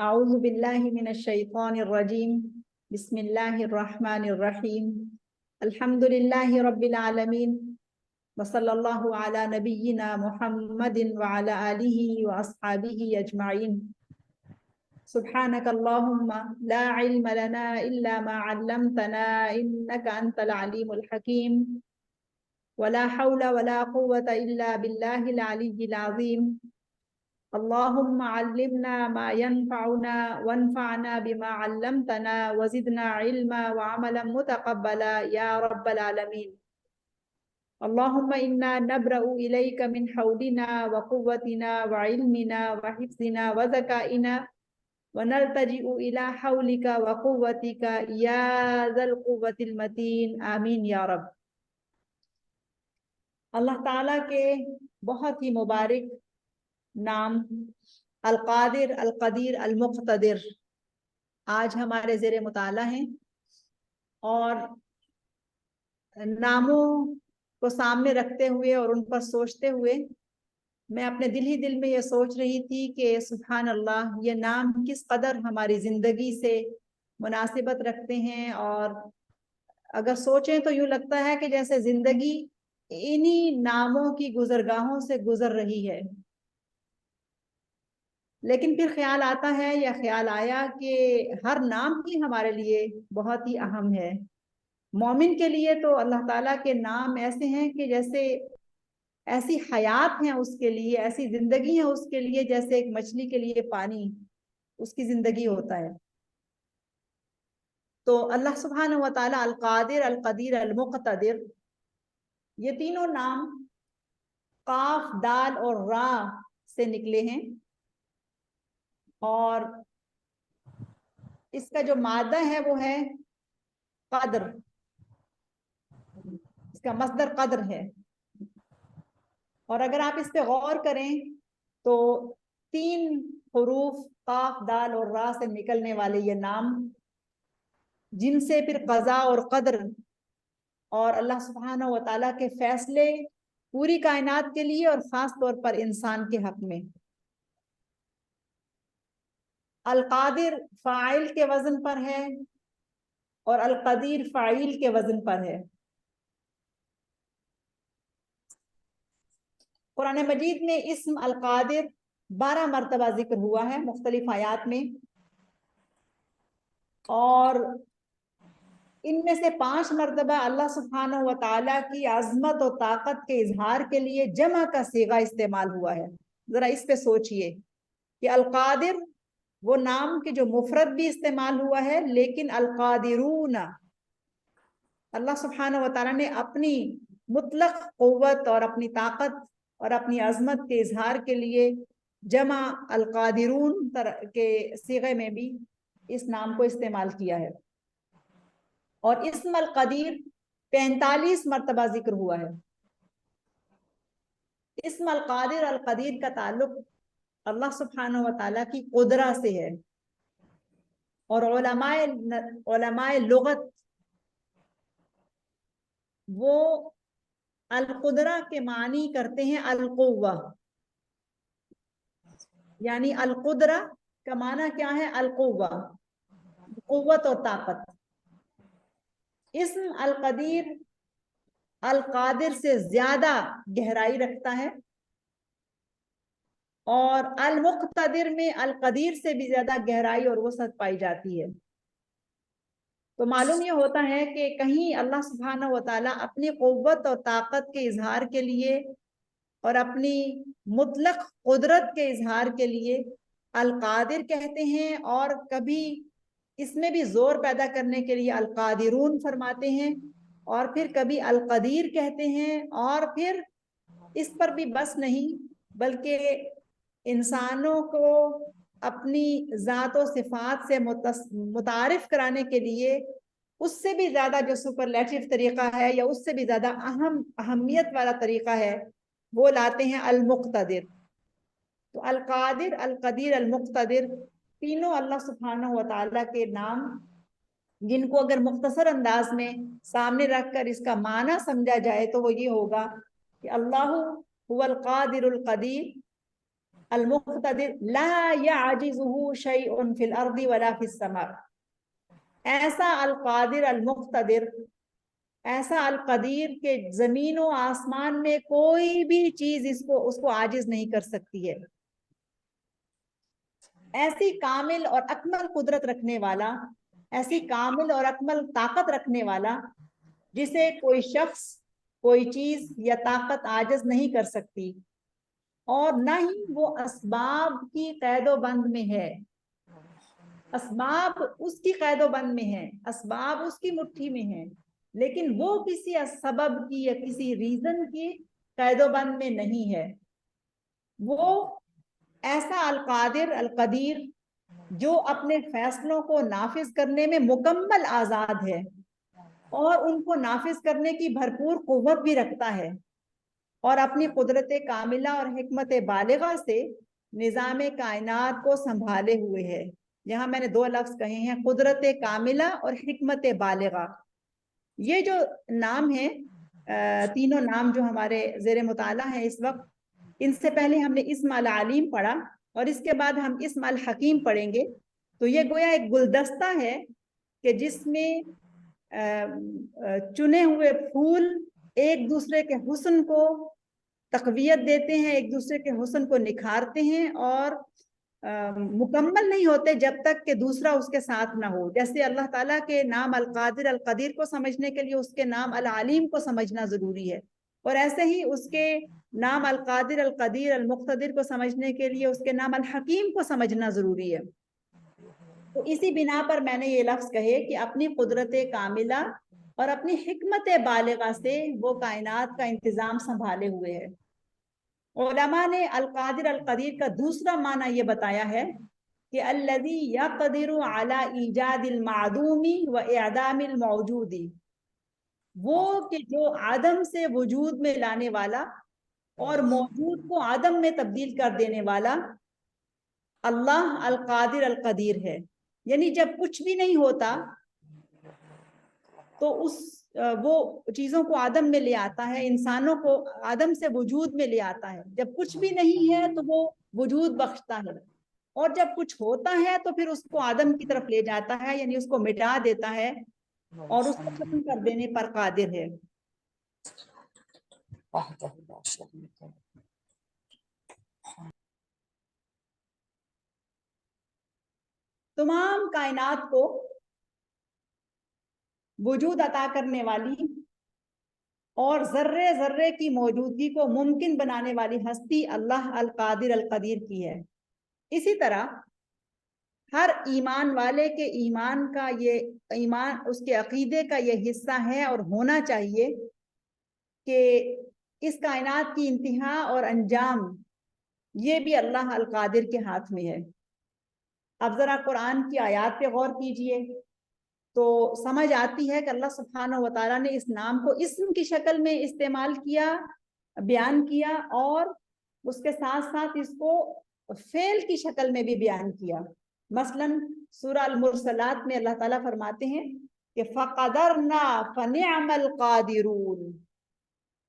اعوذ باللہ من الشیطان الرجیم بسم اللہ الرحمن الرحیم الحمد للہ رب العالمین وصلی اللہ علی نبینا محمد وعلی آلہ واصحابہ اجمعین سبحانک اللہم لا علم لنا الا ما علمتنا انک انت العلیم الحکیم ولا حول ولا قوة الا باللہ العلی العظیم اللهم علمنا ما ينفعنا وانفعنا بما علمتنا وزدنا علما وعملا متقبلا يا رب العالمين اللهم إنا نبرأ إليك من حولنا وقوتنا وعلمنا وحفظنا وذكائنا ونلتجئ إلى حولك وقوتك يا ذا القوة المتين آمين يا رب۔ اللہ تعالیٰ کے بہت ہی مبارک نام القادر، القدیر، المقتدر آج ہمارے زیر مطالعہ ہیں، اور ناموں کو سامنے رکھتے ہوئے اور ان پر سوچتے ہوئے میں اپنے دل ہی دل میں یہ سوچ رہی تھی کہ سبحان اللہ، یہ نام کس قدر ہماری زندگی سے مناسبت رکھتے ہیں، اور اگر سوچیں تو یوں لگتا ہے کہ جیسے زندگی انہی ناموں کی گزرگاہوں سے گزر رہی ہے۔ لیکن پھر خیال آتا ہے یا خیال آیا کہ ہر نام ہی ہمارے لیے بہت ہی اہم ہے۔ مومن کے لیے تو اللہ تعالیٰ کے نام ایسے ہیں کہ جیسے ایسی حیات ہیں اس کے لیے، ایسی زندگی ہے اس کے لیے، جیسے ایک مچھلی کے لیے پانی اس کی زندگی ہوتا ہے۔ تو اللہ سبحانہ و تعالیٰ القادر، القدیر، المقتدر، یہ تینوں نام قاف، دال اور را سے نکلے ہیں، اور اس کا جو مادہ ہے وہ ہے قدر، اس کا مصدر قدر ہے۔ اور اگر آپ اس پہ غور کریں تو تین حروف قاف، دال اور را سے نکلنے والے یہ نام، جن سے پھر قضا اور قدر اور اللہ سبحانہ و تعالیٰ کے فیصلے پوری کائنات کے لیے اور خاص طور پر انسان کے حق میں۔ القادر فاعل کے وزن پر ہے اور القدیر فاعل کے وزن پر ہے۔ قرآن مجید میں اسم القادر 12 مرتبہ ذکر ہوا ہے مختلف آیات میں، اور ان میں سے 5 مرتبہ اللہ سبحانہ و تعالیٰ کی عظمت و طاقت کے اظہار کے لیے جمع کا صیغہ استعمال ہوا ہے۔ ذرا اس پہ سوچئے کہ القادر وہ نام کے جو مفرد بھی استعمال ہوا ہے، لیکن القادرون، اللہ سبحانہ و تعالیٰ نے اپنی مطلق قوت اور اپنی طاقت اور اپنی عظمت کے اظہار کے لیے جمع القادرون کے صیغے میں بھی اس نام کو استعمال کیا ہے۔ اور اسم القدیر 45 مرتبہ ذکر ہوا ہے۔ اسم القادر، القدیر کا تعلق اللہ سبحانہ و تعالیٰ کی قدرت سے ہے، اور علماء لغت وہ القدرہ کے معنی کرتے ہیں القوہ، یعنی القدرہ کا معنی کیا ہے؟ القوہ، قوت اور طاقت۔ اسم القدیر القادر سے زیادہ گہرائی رکھتا ہے، اور المقتدر میں القدیر سے بھی زیادہ گہرائی اور وسعت پائی جاتی ہے۔ تو معلوم یہ ہوتا ہے کہ کہیں اللہ سبحانہ و تعالیٰ اپنی قوت اور طاقت کے اظہار کے لیے اور اپنی مطلق قدرت کے اظہار کے لیے القادر کہتے ہیں، اور کبھی اس میں بھی زور پیدا کرنے کے لیے القادرون فرماتے ہیں، اور پھر کبھی القدیر کہتے ہیں، اور پھر اس پر بھی بس نہیں بلکہ انسانوں کو اپنی ذات و صفات سے متعارف کرانے کے لیے اس سے بھی زیادہ جو سپرلیٹو طریقہ ہے یا اس سے بھی زیادہ اہمیت والا طریقہ ہے وہ لاتے ہیں المقتدر۔ تو القادر، القدیر، المقتدر تینوں اللہ سبحانہ و تعالیٰ کے نام، جن کو اگر مختصر انداز میں سامنے رکھ کر اس کا معنی سمجھا جائے تو وہ یہ ہوگا کہ اللہ هو القادر القدیر، المقتدر لا يعجزه شيء في الارض ولا في السماء. ایسا القادر المقتدر، ایسا القدیر کہ زمین و آسمان میں کوئی بھی چیز اس کو عاجز نہیں کر سکتی ہے. ایسی کامل اور اکمل قدرت رکھنے والا، ایسی کامل اور اکمل طاقت رکھنے والا جسے کوئی شخص، کوئی چیز یا طاقت عاجز نہیں کر سکتی، اور نہ ہی وہ اسباب کی قید و بند میں ہے. اسباب اس کی قید و بند میں ہے، اسباب اس کی مٹھی میں ہے، لیکن وہ کسی سبب کی یا کسی ریزن کی قید و بند میں نہیں ہے. وہ ایسا القادر القدیر جو اپنے فیصلوں کو نافذ کرنے میں مکمل آزاد ہے اور ان کو نافذ کرنے کی بھرپور قوت بھی رکھتا ہے، اور اپنی قدرت کاملہ اور حکمت بالغہ سے نظام کائنات کو سنبھالے ہوئے ہے. یہاں میں نے دو لفظ کہے ہیں، قدرت کاملہ اور حکمت بالغہ. یہ جو نام ہیں، تینوں نام جو ہمارے زیر مطالعہ ہیں اس وقت، ان سے پہلے ہم نے اسم العلیم پڑھا اور اس کے بعد ہم اسم الحکیم پڑھیں گے. تو یہ گویا ایک گلدستہ ہے کہ جس میں چنے ہوئے پھول ایک دوسرے کے حسن کو تقویت دیتے ہیں، ایک دوسرے کے حسن کو نکھارتے ہیں، اور مکمل نہیں ہوتے جب تک کہ دوسرا اس کے ساتھ نہ ہو. جیسے اللہ تعالیٰ کے نام القادر القدیر کو سمجھنے کے لیے اس کے نام العلیم کو سمجھنا ضروری ہے، اور ایسے ہی اس کے نام القادر القدیر المقتدر کو سمجھنے کے لیے اس کے نام الحکیم کو سمجھنا ضروری ہے. تو اسی بنا پر میں نے یہ لفظ کہے کہ اپنی قدرت کاملہ اور اپنی حکمت بالغہ سے وہ کائنات کا انتظام سنبھالے ہوئے ہے. علماء نے القادر القدیر کا دوسرا معنی یہ بتایا ہے کہ الذی یقدر علی ایجاد المعدوم و اعدام الموجود، وہ کہ جو عدم سے وجود میں لانے والا اور موجود کو عدم میں تبدیل کر دینے والا اللہ القادر القدیر ہے. یعنی جب کچھ بھی نہیں ہوتا تو وہ چیزوں کو عدم میں لے آتا ہے، انسانوں کو عدم سے وجود میں لے آتا ہے. جب کچھ بھی نہیں ہے تو وہ وجود بخشتا ہے، اور جب کچھ ہوتا ہے تو پھر اس کو عدم کی طرف لے جاتا ہے، یعنی اس کو مٹا دیتا ہے اور اس کو ختم کر دینے پر قادر ہے. تمام کائنات کو وجود عطا کرنے والی اور ذرے ذرے کی موجودگی کو ممکن بنانے والی ہستی اللہ القادر القدیر کی ہے. اسی طرح ہر ایمان والے کے ایمان کا یہ ایمان، اس کے عقیدے کا یہ حصہ ہے اور ہونا چاہیے کہ اس کائنات کی انتہا اور انجام یہ بھی اللہ القادر کے ہاتھ میں ہے. اب ذرا قرآن کی آیات پہ غور کیجئے تو سمجھ آتی ہے کہ اللہ سبحانہ و تعالیٰ نے اس نام کو اسم کی شکل میں استعمال کیا، بیان کیا، اور اس کے ساتھ ساتھ اس کو فعل کی شکل میں بھی بیان کیا. مثلا سورہ المرسلات میں اللہ تعالیٰ فرماتے ہیں کہ فَقَدَرْنَا فَنِعْمَ الْقَادِرُونَ،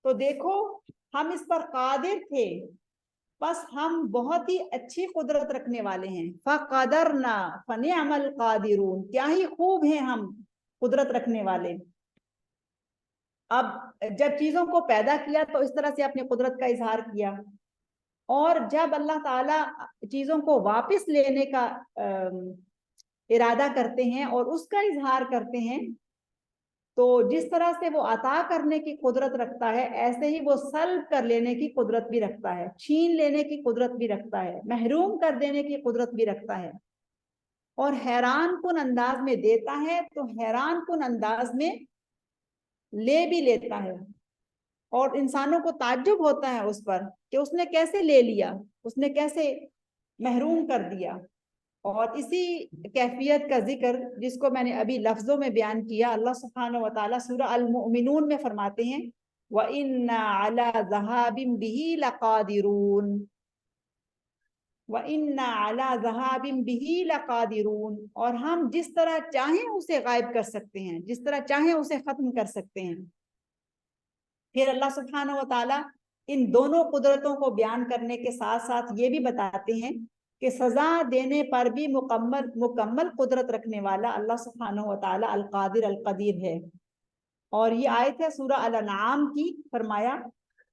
تو دیکھو ہم اس پر قادر تھے، بس ہم بہت ہی اچھی قدرت رکھنے والے ہیں. فَقَدَرْنَا فَنِعْمَ الْقَادِرُونَ، کیا ہی خوب ہیں ہم قدرت رکھنے والے. اب جب چیزوں کو پیدا کیا تو اس طرح سے اپنی قدرت کا اظہار کیا، اور جب اللہ تعالیٰ چیزوں کو واپس لینے کا ارادہ کرتے ہیں اور اس کا اظہار کرتے ہیں تو جس طرح سے وہ عطا کرنے کی قدرت رکھتا ہے ایسے ہی وہ سلب کر لینے کی قدرت بھی رکھتا ہے، چھین لینے کی قدرت بھی رکھتا ہے، محروم کر دینے کی قدرت بھی رکھتا ہے، اور حیران کن انداز میں دیتا ہے تو حیران کن انداز میں لے بھی لیتا ہے. اور انسانوں کو تعجب ہوتا ہے اس پر کہ اس نے کیسے لے لیا، اس نے کیسے محروم کر دیا. اور اسی کیفیت کا ذکر جس کو میں نے ابھی لفظوں میں بیان کیا، اللہ سبحانہ و تعالیٰ سورہ المؤمنون میں فرماتے ہیں وَإِنَّا عَلَى ذَهَابٍ بِهِ لَقَادِرُونَ، وَإِنَّا عَلَى ذَهَابٍ بِهِ لَقَادِرُونَ، اور ہم جس طرح چاہیں اسے غائب کر سکتے ہیں، جس طرح چاہیں اسے ختم کر سکتے ہیں. پھر اللہ سبحانہ و تعالیٰ ان دونوں قدرتوں کو بیان کرنے کے ساتھ ساتھ یہ بھی بتاتے ہیں کہ سزا دینے پر بھی مکمل قدرت رکھنے والا اللہ سبحانہ و تعالی القادر القدیر ہے۔ اور یہ آیت ہے سورہ الانعام کی، فرمایا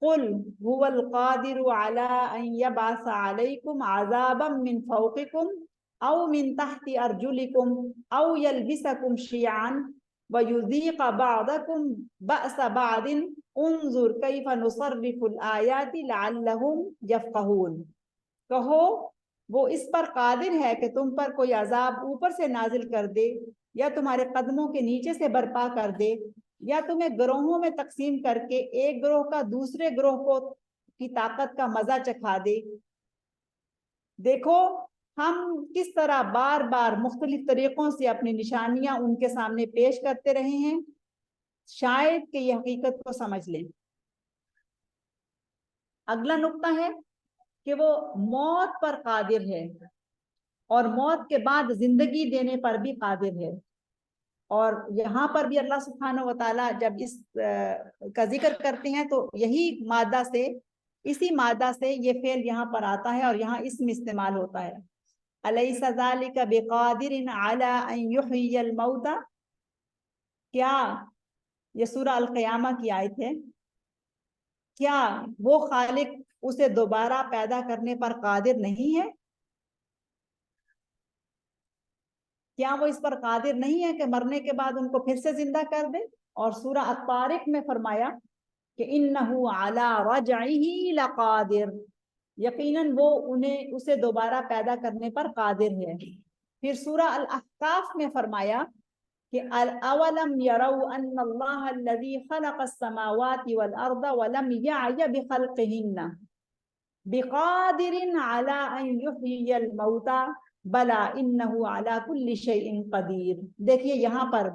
قل هو القادر على ان يبعث عليكم عذابا من فوقكم او من تحت ارجلكم او يلبسكم شيعا ويذيق بعضكم بأس بعض انظر كيف نصرف الآيات لعلهم يفقهون۔ کہو وہ اس پر قادر ہے کہ تم پر کوئی عذاب اوپر سے نازل کر دے یا تمہارے قدموں کے نیچے سے برپا کر دے یا تمہیں گروہوں میں تقسیم کر کے ایک گروہ کا دوسرے گروہ کو کی طاقت کا مزہ چکھا دے۔ دیکھو ہم کس طرح بار بار مختلف طریقوں سے اپنی نشانیاں ان کے سامنے پیش کرتے رہے ہیں، شاید کہ یہ حقیقت کو سمجھ لیں۔ اگلا نقطہ ہے کہ وہ موت پر قادر ہے اور موت کے بعد زندگی دینے پر بھی قادر ہے۔ اور یہاں پر بھی اللہ سبحانہ و تعالیٰ جب اس کا ذکر کرتے ہیں تو یہی مادہ سے، اسی مادہ سے یہ فعل یہاں پر آتا ہے اور یہاں اسم استعمال ہوتا ہے۔ الیس ذالک بقادر علی ان یحیی الموتى، کیا یہ سورہ القیامہ کی آیت ہے، کیا وہ خالق اسے دوبارہ پیدا کرنے پر قادر نہیں ہے؟ کیا وہ اس پر قادر نہیں ہے کہ مرنے کے بعد ان کو پھر سے زندہ کر دے؟ اور سورہ الطارق میں فرمایا کہ انہو علی رجعہ لقادر، یقیناً وہ اسے دوبارہ پیدا کرنے پر قادر ہے۔ پھر سورہ الاحقاف میں فرمایا کہ اولم یروا ان اللہ الذی خلق السماوات والارض ولم یعی بخلقہن بقادر علی ان یحیی الموتى بلا انہو علی کل شیء قدیر۔ دیکھیے یہاں پر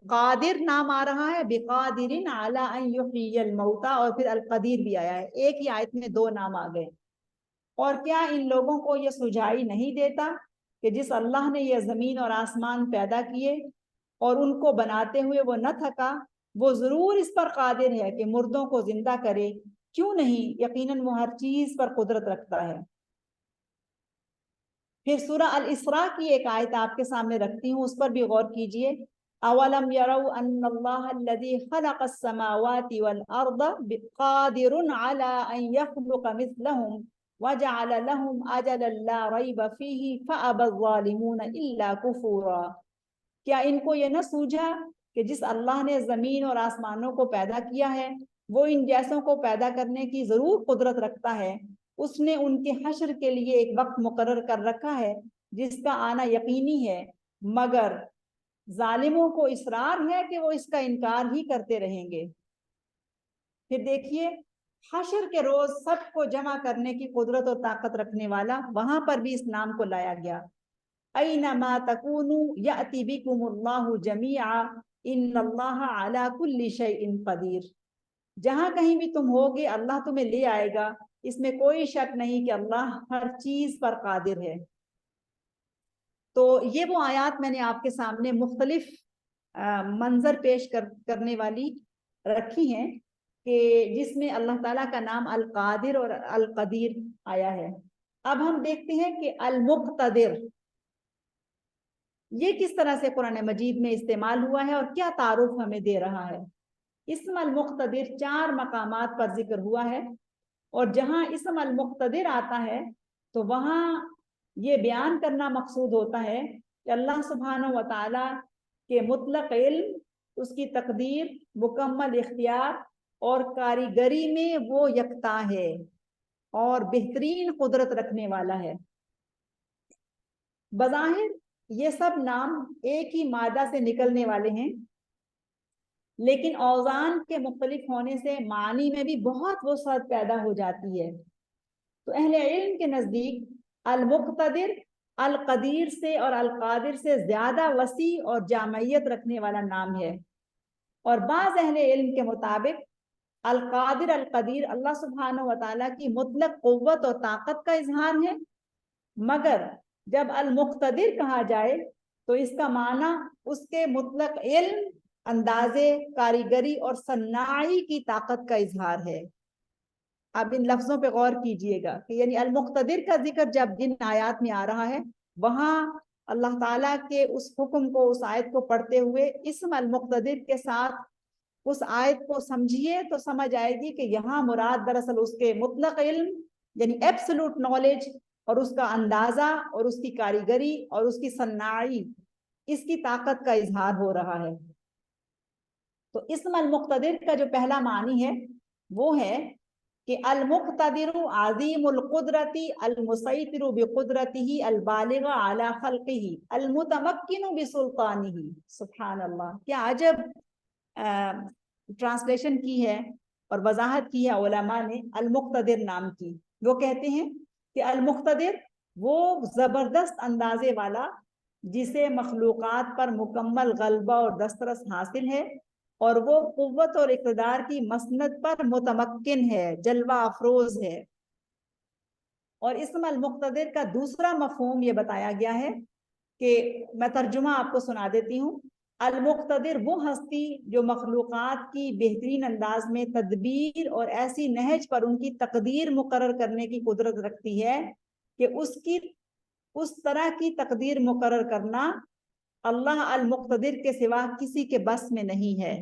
قادر نام آ رہا ہے، بقادر علی ان یحیی الموتى، اور پھر القدیر بھی آیا ہے، ایک ہی آیت میں دو نام آ گئے۔ اور کیا ان لوگوں کو یہ سجائی نہیں دیتا کہ جس اللہ نے یہ زمین اور آسمان پیدا کیے اور ان کو بناتے ہوئے وہ نہ تھکا، وہ ضرور اس پر قادر ہے کہ مردوں کو زندہ کرے، کیوں نہیں، یقیناً وہ ہر چیز پر قدرت رکھتا ہے۔ پھر سورہ الاسراء کی ایک آیت آپ کے سامنے رکھتی ہوں، اس پر بھی غور کیجئے۔ اولم یروا ان اللہ الذی خلق السماوات والارض قادر علی ان یخلق مثلهم وجعل لهم اجلا لا ریب فیہ فابى الظالمون الا کفورا۔ کیا ان کو یہ نہ سوجھا کہ جس اللہ نے زمین اور آسمانوں کو پیدا کیا ہے وہ ان جیسوں کو پیدا کرنے کی ضرور قدرت رکھتا ہے، اس نے ان کے حشر کے لیے ایک وقت مقرر کر رکھا ہے جس کا آنا یقینی ہے، مگر ظالموں کو اصرار ہے کہ وہ اس کا انکار ہی کرتے رہیں گے۔ پھر دیکھیے حشر کے روز سب کو جمع کرنے کی قدرت اور طاقت رکھنے والا، وہاں پر بھی اس نام کو لایا گیا، اینما تکونوا یأتی بکم اللہ جمیعا ان اللہ علی کل شیء قدیر۔ جہاں کہیں بھی تم ہوگے اللہ تمہیں لے آئے گا، اس میں کوئی شک نہیں کہ اللہ ہر چیز پر قادر ہے۔ تو یہ وہ آیات میں نے آپ کے سامنے مختلف منظر پیش کرنے والی رکھی ہیں کہ جس میں اللہ تعالیٰ کا نام القادر اور القدیر آیا ہے۔ اب ہم دیکھتے ہیں کہ المقتدر یہ کس طرح سے قرآن مجید میں استعمال ہوا ہے اور کیا تعارف ہمیں دے رہا ہے۔ اسم المقتدر 4 مقامات پر ذکر ہوا ہے، اور جہاں اسم المقتدر آتا ہے تو وہاں یہ بیان کرنا مقصود ہوتا ہے کہ اللہ سبحانہ و تعالی کے مطلق علم، اس کی تقدیر، مکمل اختیار اور کاریگری میں وہ یکتا ہے اور بہترین قدرت رکھنے والا ہے۔ بظاہر یہ سب نام ایک ہی مادہ سے نکلنے والے ہیں، لیکن اوزان کے مختلف ہونے سے معنی میں بھی بہت وسعت پیدا ہو جاتی ہے۔ تو اہل علم کے نزدیک المقتدر القدیر سے اور القادر سے زیادہ وسیع اور جامعیت رکھنے والا نام ہے، اور بعض اہل علم کے مطابق القادر القدیر اللہ سبحانہ و تعالیٰ کی مطلق قوت اور طاقت کا اظہار ہے، مگر جب المقتدر کہا جائے تو اس کا معنی اس کے مطلق علم، اندازے، کاریگری اور صناعی کی طاقت کا اظہار ہے۔ اب ان لفظوں پہ غور کیجئے گا کہ یعنی المقتدر کا ذکر جب جن آیات میں آ رہا ہے وہاں اللہ تعالیٰ کے اس حکم کو، اس آیت کو پڑھتے ہوئے اسم المقتدر کے ساتھ اس آیت کو سمجھیے تو سمجھ آئے گی کہ یہاں مراد دراصل اس کے مطلق علم یعنی ایبسلوٹ نالج اور اس کا اندازہ اور اس کی کاریگری اور اس کی صناعی، اس کی طاقت کا اظہار ہو رہا ہے۔ تو اسم المقتدر کا جو پہلا معنی ہے وہ ہے کہ المقتدر عظیم القدرتی المسیطر بقدرتہ البالغ علی خلقہ المتمکن بسلطانہ۔ سبحان اللہ، کیا عجب ٹرانسلیشن کی ہے اور وضاحت کی ہے علماء نے المقتدر نام کی۔ وہ کہتے ہیں کہ المقتدر وہ زبردست اندازے والا جسے مخلوقات پر مکمل غلبہ اور دسترس حاصل ہے، اور وہ قوت اور اقتدار کی مسند پر متمکن ہے، جلوہ افروز ہے۔ اور اسم المقتدر کا دوسرا مفہوم یہ بتایا گیا ہے کہ میں ترجمہ آپ کو سنا دیتی ہوں۔ المقتدر وہ ہستی جو مخلوقات کی بہترین انداز میں تدبیر اور ایسی نہج پر ان کی تقدیر مقرر کرنے کی قدرت رکھتی ہے کہ اس طرح کی تقدیر مقرر کرنا اللہ المقتدر کے سوا کسی کے بس میں نہیں ہے۔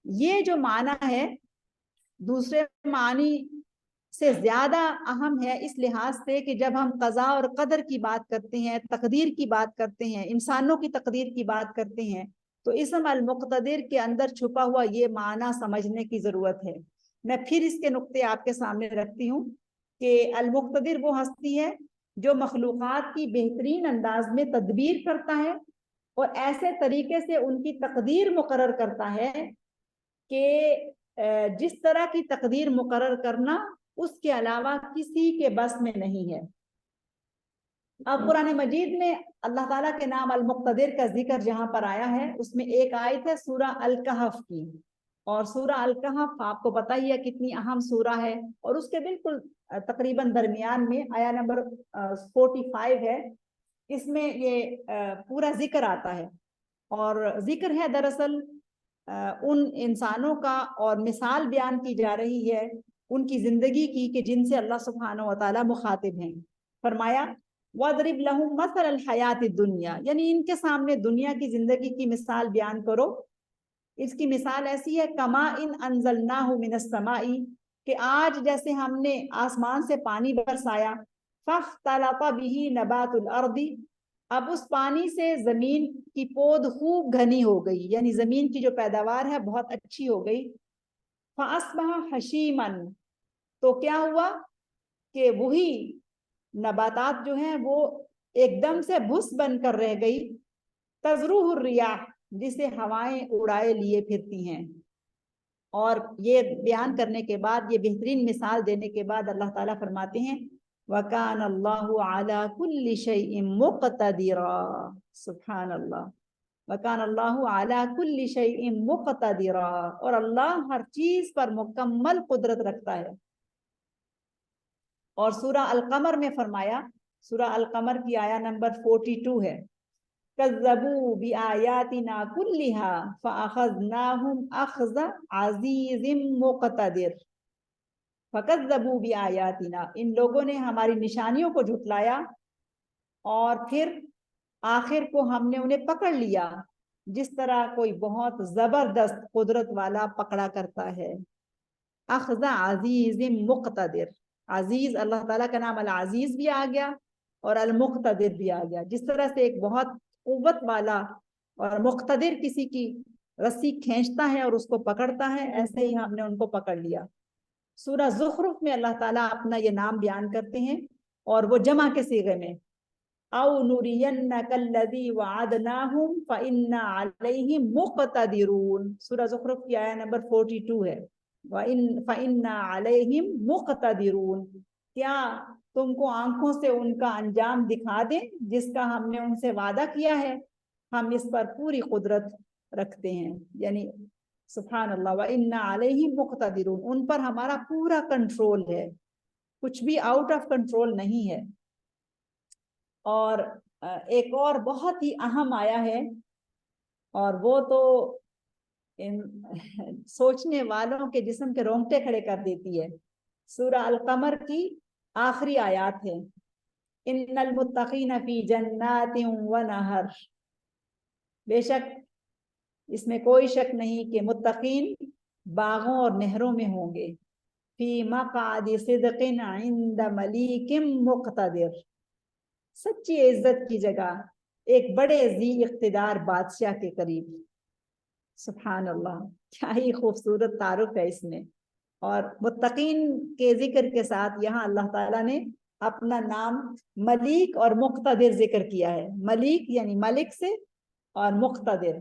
یہ جو معنی ہے دوسرے معنی سے زیادہ اہم ہے اس لحاظ سے کہ جب ہم قضاء اور قدر کی بات کرتے ہیں، تقدیر کی بات کرتے ہیں، انسانوں کی تقدیر کی بات کرتے ہیں، تو اسم المقتدر کے اندر چھپا ہوا یہ معنی سمجھنے کی ضرورت ہے۔ میں پھر اس کے نقطے آپ کے سامنے رکھتی ہوں کہ المقتدر وہ ہستی ہے جو مخلوقات کی بہترین انداز میں تدبیر کرتا ہے اور ایسے طریقے سے ان کی تقدیر مقرر کرتا ہے کہ جس طرح کی تقدیر مقرر کرنا اس کے علاوہ کسی کے بس میں نہیں ہے۔ اب قرآن مجید میں اللہ تعالیٰ کے نام المقتدر کا ذکر جہاں پر آیا ہے اس میں ایک آیت ہے سورہ الکہف کی، اور سورہ الکہف آپ کو پتہ ہی ہے کتنی اہم سورہ ہے، اور اس کے بالکل تقریباً درمیان میں آیا نمبر 45 ہے، اس میں یہ پورا ذکر آتا ہے، اور ذکر ہے دراصل ان انسانوں کا، اور مثال بیان کی جا رہی ہے ان کی زندگی کی کہ جن سے اللہ سبحانہ وتعالی مخاطب ہیں۔ فرمایا وَاضْرِبْ لَهُمْ مَثَلَ الْحَيَاةِ الدُّنْيَا، یعنی ان کے سامنے دنیا کی زندگی کی مثال بیان کرو۔ اس کی مثال ایسی ہے کَمَاءٍ أَنزَلْنَاهُ مِنَ السَّمَاءِ، کہ آج جیسے ہم نے آسمان سے پانی برسایا، فَاخْتَلَطَ بِهِ نَبَاتُ الْأَرْضِ، اب اس پانی سے زمین کی پود خوب گھنی ہو گئی، یعنی زمین کی جو پیداوار ہے بہت اچھی ہو گئی۔ فَأَصْبَحَ حَشِيمًا، تو کیا ہوا کہ وہی نباتات جو ہیں وہ ایک دم سے بھس بن کر رہ گئی۔ تَذْرُوهُ الرِّيَاحُ، جسے ہوائیں اڑائے لیے پھرتی ہیں۔ اور یہ بیان کرنے کے بعد، یہ بہترین مثال دینے کے بعد اللہ تعالیٰ فرماتے ہیں وَكَانَ اللَّهُ عَلَى كُلِّ شَيْءٍ مُقْتَدِرًا۔ سبحان اللہ، وَكَانَ اللَّهُ عَلَى كُلِّ شَيْءٍ مُقْتَدِرًا، اور اللہ ہر چیز پر مکمل قدرت رکھتا ہے۔ اور سورہ القمر میں فرمایا، سورہ القمر کی آیا نمبر 42 ہے كَذَّبُوا بِآيَاتِنَا كُلِّهَا فَأَخَذْنَاهُمْ أَخْذَ عَزِيزٍ مُقْتَدِرٍ۔ فَكَذَّبُوا بِآيَاتِنَا، ان لوگوں نے ہماری نشانیوں کو جھٹلایا اور پھر آخر کو ہم نے انہیں پکڑ لیا جس طرح کوئی بہت زبردست قدرت والا پکڑا کرتا ہے۔ اخذ عزیز مقتدر، عزیز اللہ تعالیٰ کا نام العزیز بھی آ گیا اور المقتدر بھی آ گیا۔ جس طرح سے ایک بہت قوت والا اور مقتدر کسی کی رسی کھینچتا ہے اور اس کو پکڑتا ہے، ایسے ہی ہم نے ان کو پکڑ لیا۔ سورہ زخرف میں اللہ تعالیٰ اپنا یہ نام بیان کرتے ہیں، اور وہ جمع کے صیغے میں او نُرِيَنَّكَ الَّذِي وَعَدْنَاهُمْ فَإِنَّا عَلَيْهِمْ مُقْتَدِرُونَ۔ سورہ زخرف کی آیہ نمبر 42 ہے، فَإِنَّا عَلَيْهِمْ مُقْتَدِرُونَ، کیا تم کو آنکھوں سے ان کا انجام دکھا دیں جس کا ہم نے ان سے وعدہ کیا ہے، ہم اس پر پوری قدرت رکھتے ہیں۔ یعنی سبحان اللہ، وَإِنَّا عَلَيْهِمْ مُقْتَدِرُونَ، ان پر ہمارا پورا کنٹرول ہے، کچھ بھی آؤٹ آف کنٹرول نہیں ہے۔ اور ایک اور بہت ہی اہم آیا ہے، اور وہ تو سوچنے والوں کے جسم کے رونگٹے کھڑے کر دیتی ہے۔ سورہ القمر کی آخری آیات ہے، ان المتقین فی جنات و نہر، بے شک اس میں کوئی شک نہیں کہ متقین باغوں اور نہروں میں ہوں گے، فی مقعد صدق عند ملیک مقتدر، سچی عزت کی جگہ ایک بڑے ذی اقتدار بادشاہ کے قریب۔ سبحان اللہ، کیا ہی خوبصورت تعارف ہے اس میں۔ اور متقین کے ذکر کے ساتھ یہاں اللہ تعالیٰ نے اپنا نام ملیک اور مقتدر ذکر کیا ہے۔ ملیک یعنی ملک سے، اور مقتدر،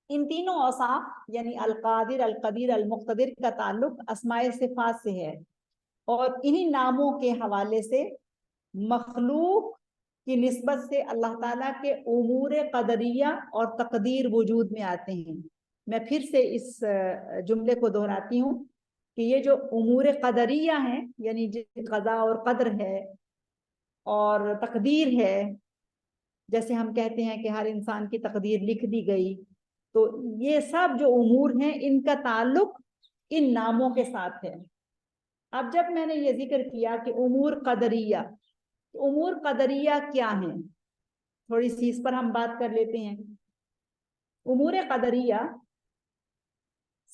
ان تینوں اوصاف یعنی القادر، القدیر، المقتدر کا تعلق اسماء صفات سے ہے، اور انہی ناموں کے حوالے سے مخلوق کی نسبت سے اللہ تعالیٰ کے امور قدریہ اور تقدیر وجود میں آتے ہیں۔ میں پھر سے اس جملے کو دہراتی ہوں کہ یہ جو امور قدریہ ہیں، یعنی قضاء اور قدر ہے اور تقدیر ہے، جیسے ہم کہتے ہیں کہ ہر انسان کی تقدیر لکھ دی گئی، تو یہ سب جو امور ہیں ان کا تعلق ان ناموں کے ساتھ ہے۔ اب جب میں نے یہ ذکر کیا کہ امور قدریہ، تو امور قدریہ کیا ہیں، تھوڑی سی اس پر ہم بات کر لیتے ہیں۔ امور قدریہ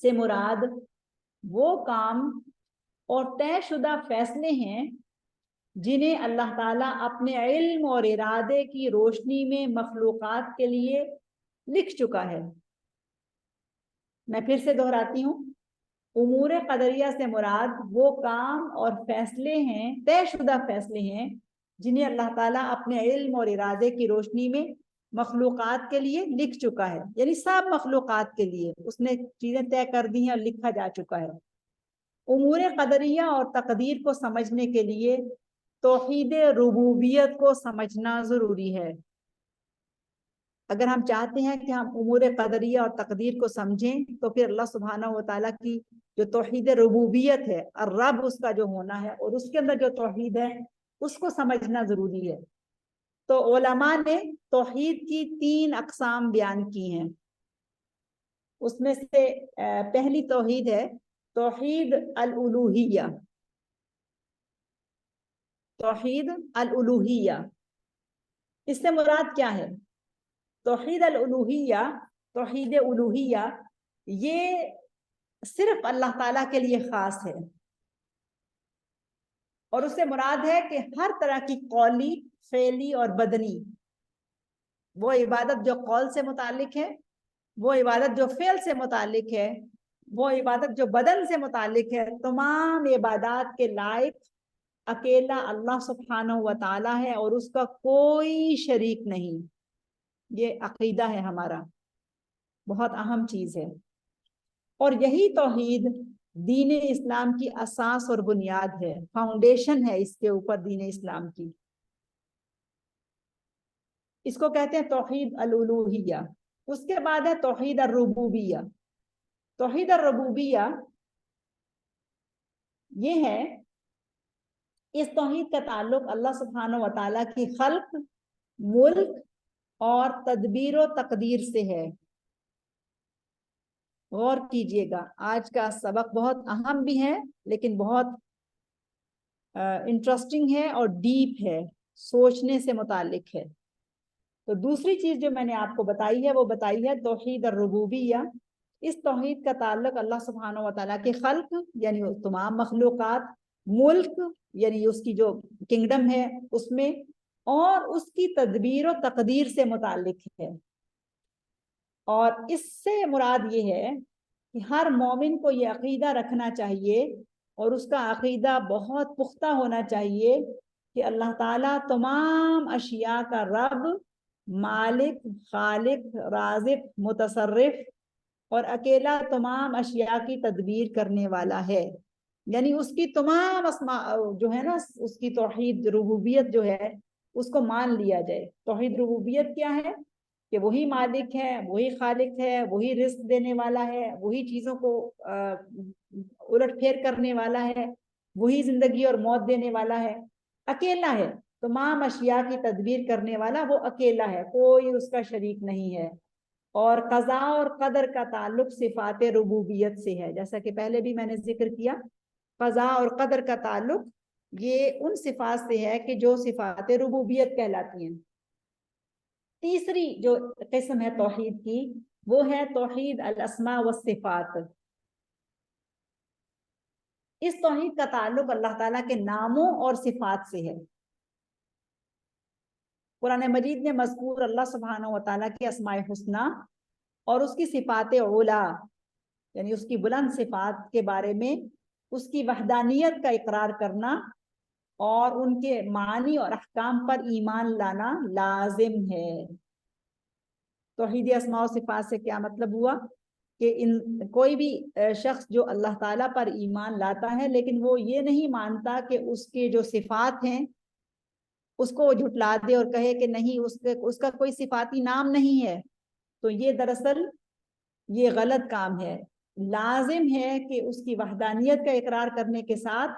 سے مراد وہ کام اور طے شدہ فیصلے ہیں جنہیں اللہ تعالیٰ اپنے علم اور ارادے کی روشنی میں مخلوقات کے لیے لکھ چکا ہے۔ میں پھر سے دہراتی ہوں، امور قدریہ سے مراد وہ کام اور فیصلے ہیں، طے شدہ فیصلے ہیں جنہیں اللہ تعالیٰ اپنے علم اور ارادے کی روشنی میں مخلوقات کے لیے لکھ چکا ہے، یعنی سب مخلوقات کے لیے اس نے چیزیں طے کر دی ہیں اور لکھا جا چکا ہے۔ امور قدریہ اور تقدیر کو سمجھنے کے لیے توحید ربوبیت کو سمجھنا ضروری ہے۔ اگر ہم چاہتے ہیں کہ ہم امور قدریہ اور تقدیر کو سمجھیں تو پھر اللہ سبحانہ و تعالیٰ کی جو توحید ربوبیت ہے، اور رب اس کا جو ہونا ہے، اور اس کے اندر جو توحید ہے اس کو سمجھنا ضروری ہے۔ تو علماء نے توحید کی 3 اقسام بیان کی ہیں۔ اس میں سے پہلی توحید ہے توحید الالوہیہ۔ توحید الالوہیہ، اس سے مراد کیا ہے؟ توحید الالوہیہ، توحید الوہیہ، یہ صرف اللہ تعالیٰ کے لیے خاص ہے، اور اس سے مراد ہے کہ ہر طرح کی قولی، فعلی اور بدنی، وہ عبادت جو قول سے متعلق ہے، وہ عبادت جو فعل سے متعلق ہے، وہ عبادت جو بدن سے متعلق ہے، تمام عبادات کے لائق اکیلا اللہ سبحانہ و تعالیٰ ہے، اور اس کا کوئی شریک نہیں۔ یہ عقیدہ ہے ہمارا، بہت اہم چیز ہے، اور یہی توحید دین اسلام کی اساس اور بنیاد ہے، فاؤنڈیشن ہے اس کے اوپر دین اسلام کی۔ اس کو کہتے ہیں توحید الالوہیہ۔ اس کے بعد ہے توحید الربوبیہ۔ توحید الربوبیہ یہ ہے، اس توحید کا تعلق اللہ سبحانہ و تعالیٰ کی خلق، ملک اور تدبیر و تقدیر سے ہے۔ غور کیجئے گا، آج کا سبق بہت اہم بھی ہے لیکن بہت انٹرسٹنگ ہے اور ڈیپ ہے، سوچنے سے متعلق ہے۔ تو دوسری چیز جو میں نے آپ کو بتائی ہے وہ بتائی ہے توحید الربوبیہ۔ اس توحید کا تعلق اللہ سبحانہ و تعالیٰ کے خلق یعنی تمام مخلوقات، ملک یعنی اس کی جو کنگڈم ہے اس میں، اور اس کی تدبیر و تقدیر سے متعلق ہے۔ اور اس سے مراد یہ ہے کہ ہر مومن کو یہ عقیدہ رکھنا چاہیے، اور اس کا عقیدہ بہت پختہ ہونا چاہیے کہ اللہ تعالیٰ تمام اشیاء کا رب، مالک، خالق، رازق، متصرف، اور اکیلا تمام اشیاء کی تدبیر کرنے والا ہے۔ یعنی اس کی تمام اسماء جو ہے نا، اس کی توحید ربوبیت جو ہے اس کو مان لیا جائے۔ توحید ربوبیت کیا ہے؟ کہ وہی مالک ہے، وہی خالق ہے، وہی رزق دینے والا ہے، وہی چیزوں کو الٹ پھیر کرنے والا ہے، وہی زندگی اور موت دینے والا ہے، اکیلا ہے، تمام اشیاء کی تدبیر کرنے والا وہ اکیلا ہے، کوئی اس کا شریک نہیں ہے۔ اور قضاء اور قدر کا تعلق صفات ربوبیت سے ہے، جیسا کہ پہلے بھی میں نے ذکر کیا قضا اور قدر کا تعلق یہ ان صفات سے ہے کہ جو صفات ربوبیت کہلاتی ہیں۔ تیسری جو قسم ہے توحید کی وہ ہے توحید الاسماء والصفات۔ اس توحید کا تعلق اللہ تعالیٰ کے ناموں اور صفات سے ہے۔ قرآن مجید میں مذکور اللہ سبحانہ و تعالیٰ کے اسماء حسنی اور اس کی صفات اولا یعنی اس کی بلند صفات کے بارے میں اس کی وحدانیت کا اقرار کرنا اور ان کے معنی اور احکام پر ایمان لانا لازم ہے۔ توحید اسماء و صفات سے کیا مطلب ہوا کہ کوئی بھی شخص جو اللہ تعالیٰ پر ایمان لاتا ہے لیکن وہ یہ نہیں مانتا کہ اس کے جو صفات ہیں اس کو وہ جھٹلا دے اور کہے کہ نہیں اس کا کوئی صفاتی نام نہیں ہے، تو یہ دراصل یہ غلط کام ہے۔ لازم ہے کہ اس کی وحدانیت کا اقرار کرنے کے ساتھ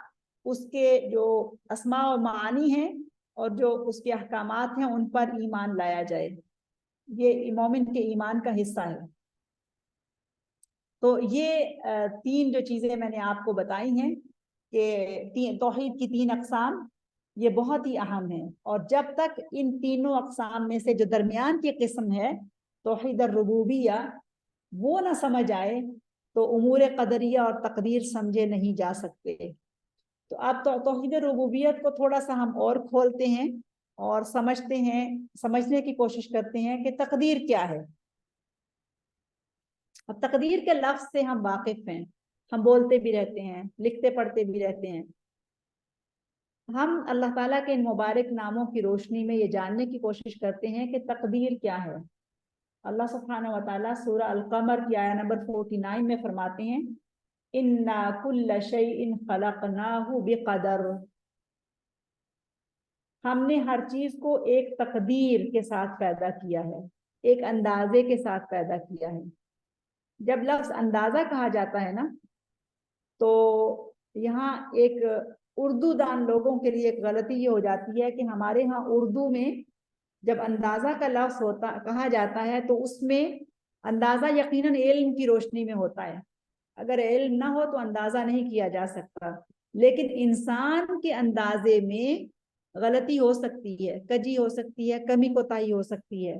اس کے جو اسماء و معانی ہیں اور جو اس کے احکامات ہیں ان پر ایمان لایا جائے۔ یہ مومن کے ایمان کا حصہ ہے۔ تو یہ تین جو چیزیں میں نے آپ کو بتائی ہیں کہ توحید کی تین اقسام یہ بہت ہی اہم ہیں، اور جب تک ان تینوں اقسام میں سے جو درمیان کی قسم ہے توحید الربوبیہ وہ نہ سمجھ آئے تو امور قدریہ اور تقدیر سمجھے نہیں جا سکتے۔ تو اب توحید ربوبیت کو تھوڑا سا ہم اور کھولتے ہیں اور سمجھنے کی کوشش کرتے ہیں کہ تقدیر کیا ہے۔ اب تقدیر کے لفظ سے ہم واقف ہیں، ہم بولتے بھی رہتے ہیں، لکھتے پڑھتے بھی رہتے ہیں۔ ہم اللہ تعالیٰ کے ان مبارک ناموں کی روشنی میں یہ جاننے کی کوشش کرتے ہیں کہ تقدیر کیا ہے۔ اللہ سبحانہ و تعالیٰ سورہ القمر کی آیہ نمبر 49 میں فرماتے ہیں اِنَّا كُلَّ شَيْءٍ خَلَقْنَاهُ بِقَدَرٍ، ہم نے ہر چیز کو ایک تقدیر کے ساتھ پیدا کیا ہے، ایک اندازے کے ساتھ پیدا کیا ہے۔ جب لفظ اندازہ کہا جاتا ہے نا تو یہاں ایک اردو دان لوگوں کے لیے ایک غلطی یہ ہو جاتی ہے کہ ہمارے ہاں اردو میں جب اندازہ کا لفظ کہا جاتا ہے تو اس میں اندازہ یقیناً علم کی روشنی میں ہوتا ہے، اگر علم نہ ہو تو اندازہ نہیں کیا جا سکتا، لیکن انسان کے اندازے میں غلطی ہو سکتی ہے، کجی ہو سکتی ہے، کمی کوتاہی ہو سکتی ہے۔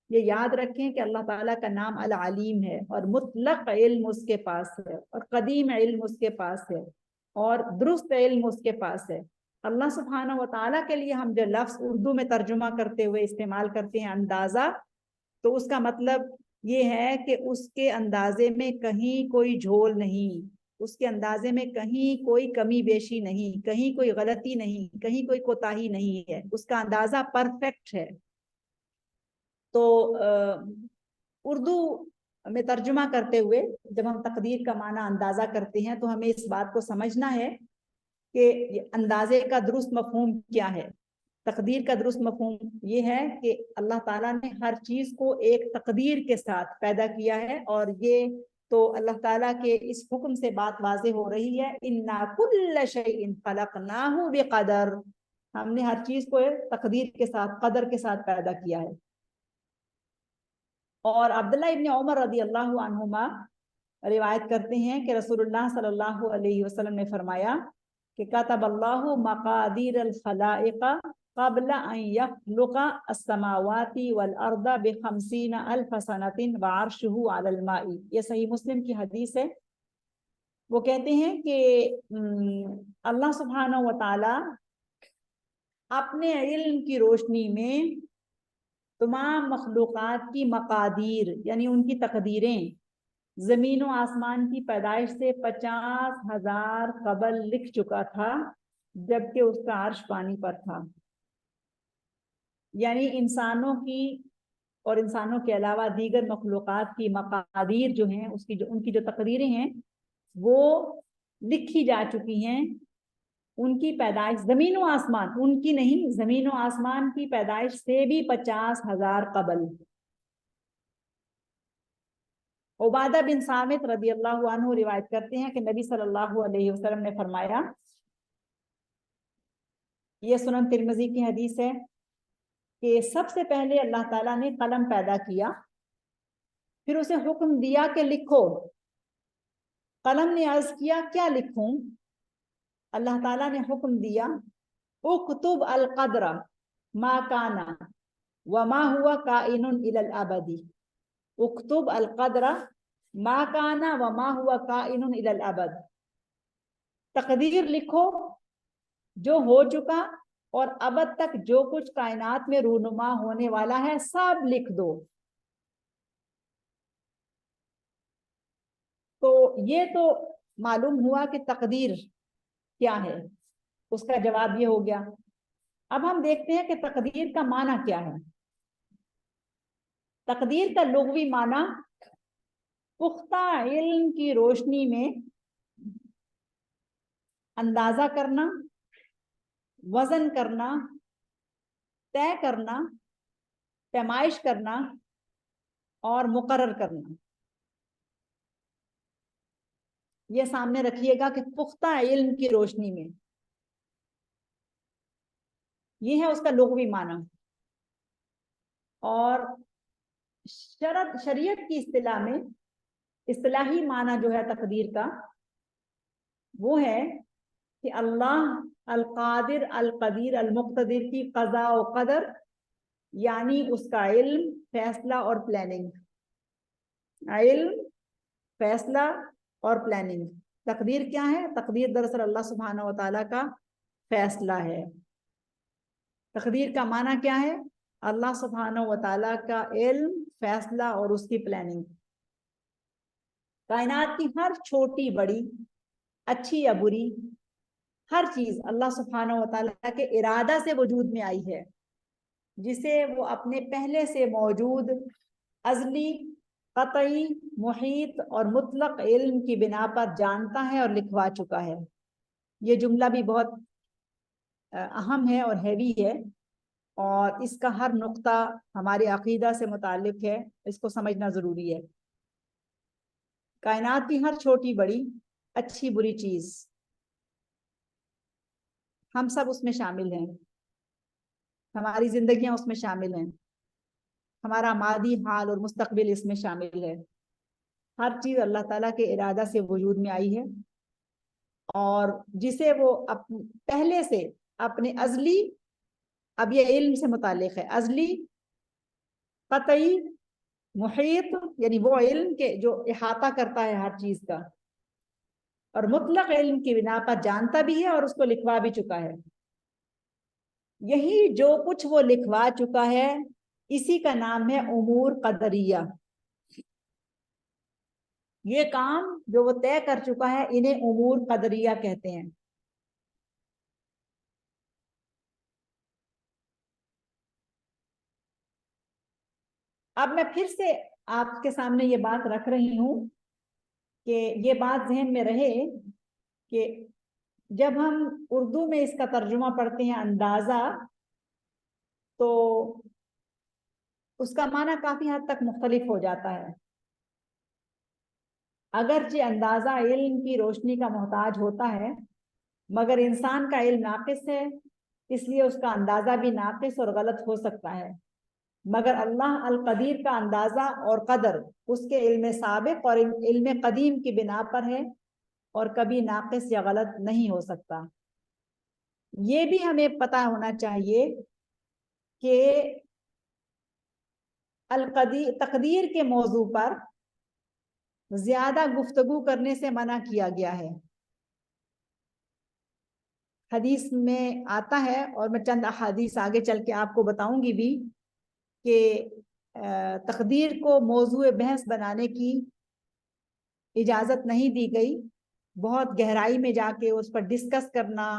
یہ یاد رکھیں کہ اللہ تعالیٰ کا نام العلیم ہے اور مطلق علم اس کے پاس ہے اور قدیم علم اس کے پاس ہے اور درست علم اس کے پاس ہے۔ اللہ سبحانہ و تعالیٰ کے لیے ہم جو لفظ اردو میں ترجمہ کرتے ہوئے استعمال کرتے ہیں اندازہ، تو اس کا مطلب یہ ہے کہ اس کے اندازے میں کہیں کوئی جھول نہیں، اس کے اندازے میں کہیں کوئی کمی بیشی نہیں، کہیں کوئی غلطی نہیں، کہیں کوئی کوتاہی نہیں ہے، اس کا اندازہ پرفیکٹ ہے۔ تو اردو میں ترجمہ کرتے ہوئے جب ہم تقدیر کا معنی اندازہ کرتے ہیں تو ہمیں اس بات کو سمجھنا ہے کہ اندازے کا درست مفہوم کیا ہے۔ تقدیر کا درست مفہوم یہ ہے کہ اللہ تعالیٰ نے ہر چیز کو ایک تقدیر کے ساتھ پیدا کیا ہے، اور یہ تو اللہ تعالیٰ کے اس حکم سے بات واضح ہو رہی ہے اِنَّا كُلَّ شَيْءٍ خَلَقْنَاهُ بِقَدَرٍ، ہم نے ہر چیز کو تقدیر کے ساتھ، قدر کے ساتھ پیدا کیا ہے۔ اور عبداللہ ابن عمر رضی اللہ عنہما روایت کرتے ہیں کہ رسول اللہ صلی اللہ علیہ وسلم نے فرمایا کہ کتب اللہ مقادیر الخلائق قبل ان یخلق السماوات والارض ب50 الف سنۃ وعرشہ علی الماء۔ یہ صحیح مسلم کی حدیث ہے۔ وہ کہتے ہیں کہ اللہ سبحانہ و تعالی اپنے علم کی روشنی میں تمام مخلوقات کی مقادیر یعنی ان کی تقدیریں زمین و آسمان کی پیدائش سے 50,000 قبل لکھ چکا تھا، جبکہ اس کا عرش پانی پر تھا۔ یعنی انسانوں کی اور انسانوں کے علاوہ دیگر مخلوقات کی مقادیر جو ہیں ان کی جو تقدیریں ہیں وہ لکھی جا چکی ہیں۔ ان کی پیدائش زمین و آسمان، ان کی نہیں، زمین و آسمان کی پیدائش سے بھی 50,000 قبل۔ عبادہ بن صامت رضی اللہ عنہ روایت کرتے ہیں کہ نبی صلی اللہ علیہ وسلم نے فرمایا، یہ سنن ترمذی کی حدیث ہے، کہ سب سے پہلے اللہ تعالیٰ نے قلم پیدا کیا، پھر اسے حکم دیا کہ لکھو۔ قلم نے عرض کیا کیا لکھوں؟ اللہ تعالیٰ نے حکم دیا اکتب القدر ما کانا وما ہوا کائن الی الابد، اکتب القدر ما کانا وما ہوا کائن الی الابد، تقدیر لکھو جو ہو چکا اور ابد تک جو کچھ کائنات میں رونما ہونے والا ہے سب لکھ دو۔ تو یہ تو معلوم ہوا کہ تقدیر کیا ہے، اس کا جواب یہ ہو گیا۔ اب ہم دیکھتے ہیں کہ تقدیر کا معنی کیا ہے۔ تقدیر کا لغوی معنی پختہ علم کی روشنی میں اندازہ کرنا، وزن کرنا، طے کرنا، پیمائش کرنا اور مقرر کرنا۔ یہ سامنے رکھیے گا کہ پختہ علم کی روشنی میں، یہ ہے اس کا لغوی معنی۔ اور شریعت کی اصطلاح میں اصطلاحی معنی جو ہے تقدیر کا وہ ہے کہ اللہ القادر القدیر المقتدر کی قضاء و قدر، یعنی اس کا علم، فیصلہ اور پلاننگ۔ علم، فیصلہ اور پلاننگ۔ تقدیر کیا ہے؟ تقدیر دراصل اللہ سبحانہ و تعالیٰ کا فیصلہ ہے۔ تقدیر کا معنی کیا ہے؟ اللہ سبحانہ و تعالیٰ کا علم، فیصلہ اور اس کی پلاننگ۔ کائنات کی ہر چھوٹی بڑی، اچھی یا بری، ہر چیز اللہ سبحانہ و تعالیٰ کے ارادہ سے وجود میں آئی ہے، جسے وہ اپنے پہلے سے موجود ازلی، قطعی، محیط اور مطلق علم کی بنا پر جانتا ہے اور لکھوا چکا ہے۔ یہ جملہ بھی بہت اہم ہے اور ہیوی ہے، اور اس کا ہر نقطہ ہمارے عقیدہ سے متعلق ہے، اس کو سمجھنا ضروری ہے۔ کائنات کی ہر چھوٹی بڑی، اچھی بری چیز، ہم سب اس میں شامل ہیں، ہماری زندگیاں اس میں شامل ہیں، ہمارا ماضی، حال اور مستقبل اس میں شامل ہے۔ ہر چیز اللہ تعالیٰ کے ارادہ سے وجود میں آئی ہے، اور جسے وہ پہلے سے اپنے ازلی، اب یہ علم سے متعلق ہے، ازلی، قطعی، محیط یعنی وہ علم کے جو احاطہ کرتا ہے ہر چیز کا، اور مطلق علم کی بنا پر جانتا بھی ہے اور اس کو لکھوا بھی چکا ہے۔ یہی جو کچھ وہ لکھوا چکا ہے اسی کا نام ہے امور قدریہ۔ یہ کام جو وہ طے کر چکا ہے انہیں امور قدریہ کہتے ہیں۔ اب میں پھر سے آپ کے سامنے یہ بات رکھ رہی ہوں کہ یہ بات ذہن میں رہے کہ جب ہم اردو میں اس کا ترجمہ پڑھتے ہیں اندازہ، تو اس کا معنی کافی حد تک مختلف ہو جاتا ہے۔ اگرچہ اندازہ علم کی روشنی کا محتاج ہوتا ہے، مگر انسان کا علم ناقص ہے، اس لیے اس کا اندازہ بھی ناقص اور غلط ہو سکتا ہے۔ مگر اللہ القدیر کا اندازہ اور قدر اس کے علم سابق اور علم قدیم کی بنا پر ہے، اور کبھی ناقص یا غلط نہیں ہو سکتا۔ یہ بھی ہمیں پتہ ہونا چاہیے کہ تقدیر کے موضوع پر زیادہ گفتگو کرنے سے منع کیا گیا ہے۔ حدیث میں آتا ہے، اور میں چند احادیث آگے چل کے آپ کو بتاؤں گی بھی، کہ تقدیر کو موضوع بحث بنانے کی اجازت نہیں دی گئی۔ بہت گہرائی میں جا کے اس پر ڈسکس کرنا،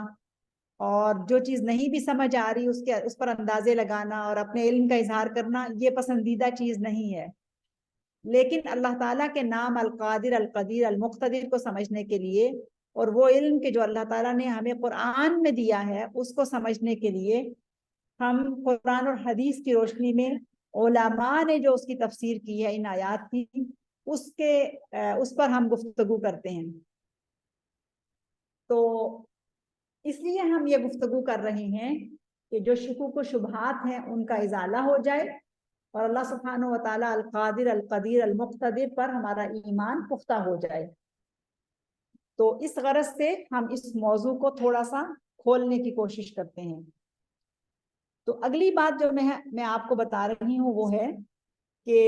اور جو چیز نہیں بھی سمجھ آ رہی اس پر اندازے لگانا اور اپنے علم کا اظہار کرنا، یہ پسندیدہ چیز نہیں ہے۔ لیکن اللہ تعالیٰ کے نام القادر، القدیر، المقتدر کو سمجھنے کے لیے، اور وہ علم کے جو اللہ تعالیٰ نے ہمیں قرآن میں دیا ہے اس کو سمجھنے کے لیے، ہم قرآن اور حدیث کی روشنی میں علماء نے جو اس کی تفسیر کی ہے ان آیات کی، اس پر ہم گفتگو کرتے ہیں۔ تو اس لیے ہم یہ گفتگو کر رہے ہیں کہ جو شکوک و شبہات ہیں ان کا ازالہ ہو جائے، اور اللہ سبحانہ و تعالیٰ القادر، القدیر، المقتدر پر ہمارا ایمان پختہ ہو جائے۔ تو اس غرض سے ہم اس موضوع کو تھوڑا سا کھولنے کی کوشش کرتے ہیں. تو اگلی بات جو میں آپ کو بتا رہی ہوں وہ ہے کہ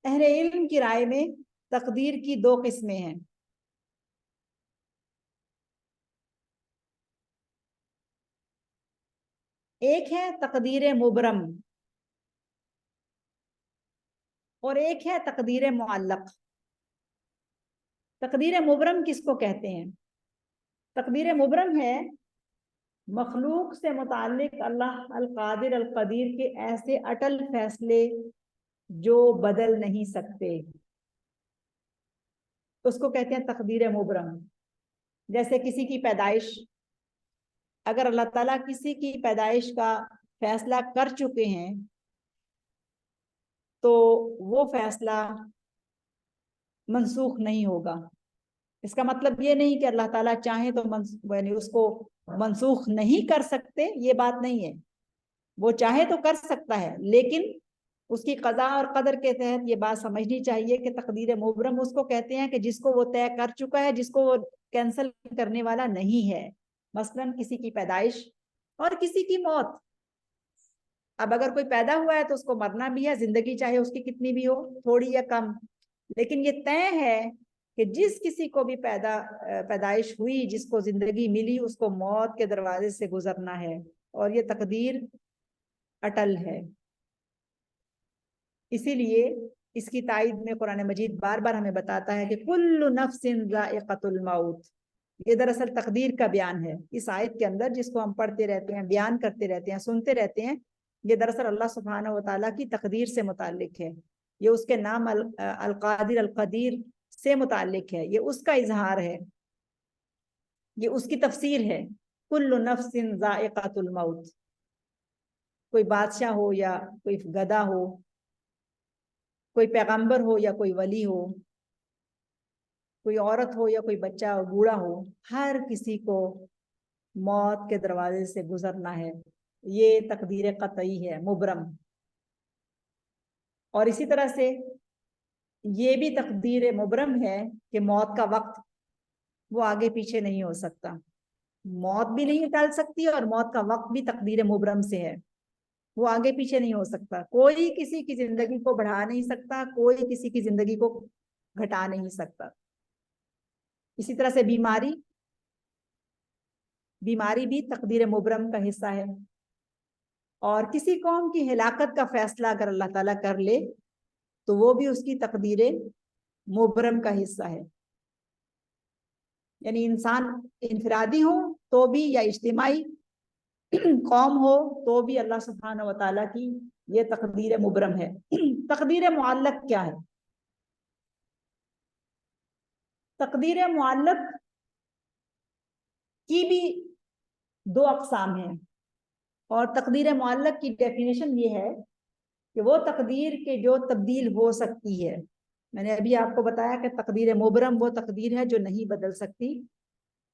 اہل علم کی رائے میں تقدیر کی 2 قسمیں ہیں. ایک ہے تقدیر مبرم اور ایک ہے تقدیر معلق. تقدیر مبرم کس کو کہتے ہیں؟ تقدیر مبرم ہے مخلوق سے متعلق اللہ القادر القدیر کے ایسے اٹل فیصلے جو بدل نہیں سکتے، اس کو کہتے ہیں تقدیر مبرم. جیسے کسی کی پیدائش، اگر اللہ تعالیٰ کسی کی پیدائش کا فیصلہ کر چکے ہیں تو وہ فیصلہ منسوخ نہیں ہوگا. اس کا مطلب یہ نہیں کہ اللہ تعالیٰ چاہیں تو یعنی اس کو منسوخ نہیں کر سکتے، یہ بات نہیں ہے. وہ چاہے تو کر سکتا ہے، لیکن اس کی قضاء اور قدر کے تحت یہ بات سمجھنی چاہیے کہ تقدیر مبرم اس کو کہتے ہیں کہ جس کو وہ طے کر چکا ہے، جس کو وہ کینسل کرنے والا نہیں ہے. مثلا کسی کی پیدائش اور کسی کی موت. اب اگر کوئی پیدا ہوا ہے تو اس کو مرنا بھی ہے، زندگی چاہے اس کی کتنی بھی ہو، تھوڑی یا کم، لیکن یہ طے ہے کہ جس کسی کو بھی پیدائش ہوئی، جس کو زندگی ملی، اس کو موت کے دروازے سے گزرنا ہے، اور یہ تقدیر اٹل ہے. اسی لیے اس کی تائید میں قرآن مجید بار بار ہمیں بتاتا ہے کہ کل نفس ذائقۃ الموت. یہ دراصل تقدیر کا بیان ہے اس آیت کے اندر، جس کو ہم پڑھتے رہتے ہیں، بیان کرتے رہتے ہیں، سنتے رہتے ہیں. یہ دراصل اللہ سبحانہ و تعالیٰ کی تقدیر سے متعلق ہے. یہ اس کے نام القادر القدیر سے متعلق ہے. یہ اس کا اظہار ہے، یہ اس کی تفسیر ہے. کل نفس ذائقۃ الموت. کوئی بادشاہ ہو یا کوئی گدھا ہو، کوئی پیغمبر ہو یا کوئی ولی ہو، کوئی عورت ہو یا کوئی بچہ ہو، بوڑھا ہو، ہر کسی کو موت کے دروازے سے گزرنا ہے. یہ تقدیر قطعی ہے، مبرم. اور اسی طرح سے یہ بھی تقدیر مبرم ہے کہ موت کا وقت وہ آگے پیچھے نہیں ہو سکتا. موت بھی نہیں ٹال سکتی اور موت کا وقت بھی تقدیر مبرم سے ہے، وہ آگے پیچھے نہیں ہو سکتا. کوئی کسی کی زندگی کو بڑھا نہیں سکتا، کوئی کسی کی زندگی کو گھٹا نہیں سکتا. اسی طرح سے بیماری بھی تقدیر مبرم کا حصہ ہے. اور کسی قوم کی ہلاکت کا فیصلہ اگر اللہ تعالیٰ کر لے تو وہ بھی اس کی تقدیر مبرم کا حصہ ہے. یعنی انسان انفرادی ہو تو بھی یا اجتماعی قوم ہو تو بھی اللہ سبحانہ و تعالیٰ کی یہ تقدیر مبرم ہے. تقدیر معلق کیا ہے؟ تقدیر معلق کی بھی 2 اقسام ہیں، اور تقدیر معلق کی ڈیفینیشن یہ ہے کہ وہ تقدیر کے جو تبدیل ہو سکتی ہے. میں نے ابھی آپ کو بتایا کہ تقدیر مبرم وہ تقدیر ہے جو نہیں بدل سکتی،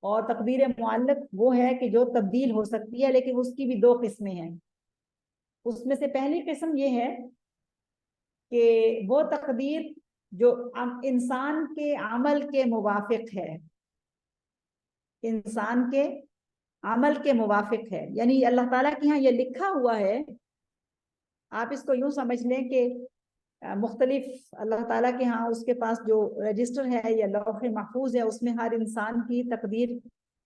اور تقدیر معلق وہ ہے کہ جو تبدیل ہو سکتی ہے، لیکن اس کی بھی 2 قسمیں ہیں. اس میں سے پہلی قسم یہ ہے کہ وہ تقدیر جو انسان کے عمل کے موافق ہے، انسان کے عمل کے موافق ہے. یعنی اللہ تعالیٰ کے ہاں یہ لکھا ہوا ہے. آپ اس کو یوں سمجھ لیں کہ مختلف اللہ تعالیٰ کے ہاں اس کے پاس جو رجسٹر ہے یا لوح محفوظ ہے، اس میں ہر انسان کی تقدیر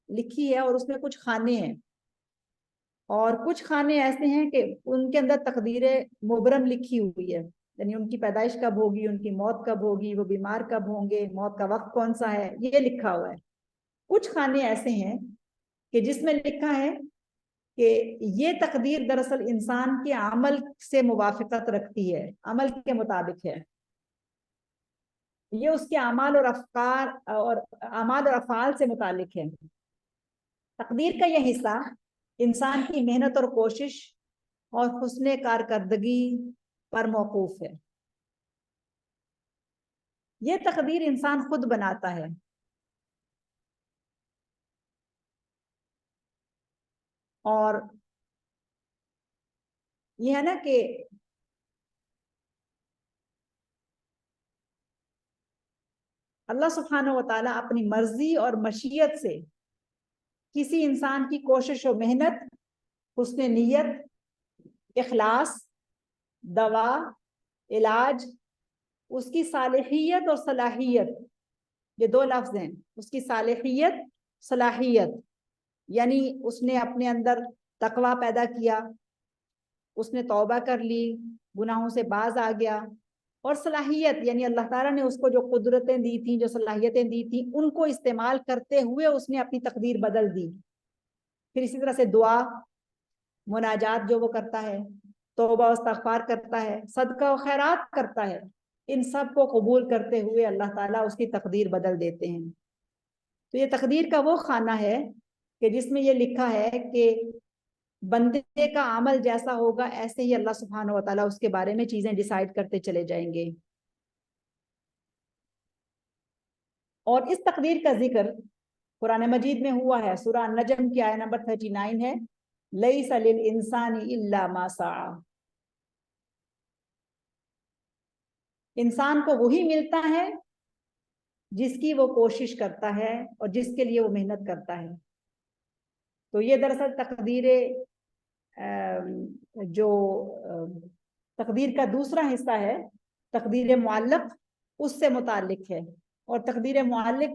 لکھی ہے، اور اس میں کچھ خانے ہیں، اور کچھ خانے ایسے ہیں کہ ان کے اندر تقدیر مبرم لکھی ہوئی ہے. یعنی ان کی پیدائش کب ہوگی، ان کی موت کب ہوگی، وہ بیمار کب ہوں گے، موت کا وقت کون سا ہے، یہ لکھا ہوا ہے. کچھ خانے ایسے ہیں کہ جس میں لکھا ہے کہ یہ تقدیر دراصل انسان کے عمل سے موافقت رکھتی ہے، عمل کے مطابق ہے. یہ اس کے اعمال اور افعال سے متعلق ہے. تقدیر کا یہ حصہ انسان کی محنت اور کوشش اور حسن کارکردگی پر موقوف ہے. یہ تقدیر انسان خود بناتا ہے. اور یہ ہے نا کہ اللہ سبحانہ و تعالیٰ اپنی مرضی اور مشیت سے کسی انسان کی کوشش و محنت، حسن نیت، اخلاص، دوا، علاج، اس کی صالحیت اور صلاحیت، یہ دو لفظ ہیں، اس کی صالحیت، صلاحیت، یعنی اس نے اپنے اندر تقوی پیدا کیا، اس نے توبہ کر لی، گناہوں سے باز آ گیا، اور صلاحیت یعنی اللہ تعالیٰ نے اس کو جو قدرتیں دی تھیں، جو صلاحیتیں دی تھیں، ان کو استعمال کرتے ہوئے اس نے اپنی تقدیر بدل دی۔ پھر اسی طرح سے دعا، مناجات جو وہ کرتا ہے، توبہ و استغفار کرتا ہے، صدقہ و خیرات کرتا ہے، ان سب کو قبول کرتے ہوئے اللہ تعالیٰ اس کی تقدیر بدل دیتے ہیں۔ تو یہ تقدیر کا وہ خانہ ہے کہ جس میں یہ لکھا ہے کہ بندے کا عمل جیسا ہوگا ایسے ہی اللہ سبحانہ و تعالیٰ اس کے بارے میں چیزیں ڈیسائیڈ کرتے چلے جائیں گے۔ اور اس تقدیر کا ذکر قرآن مجید میں ہوا ہے، سورہ النجم کی آیت نمبر 39 ہے، لَيْسَ لِلْإِنسَانِ إِلَّا مَا سَعَى۔ انسان کو وہی ملتا ہے جس کی وہ کوشش کرتا ہے اور جس کے لیے وہ محنت کرتا ہے۔ تو یہ دراصل تقدیر کا دوسرا حصہ ہے، تقدیر معلق، اس سے متعلق ہے، اور تقدیر معلق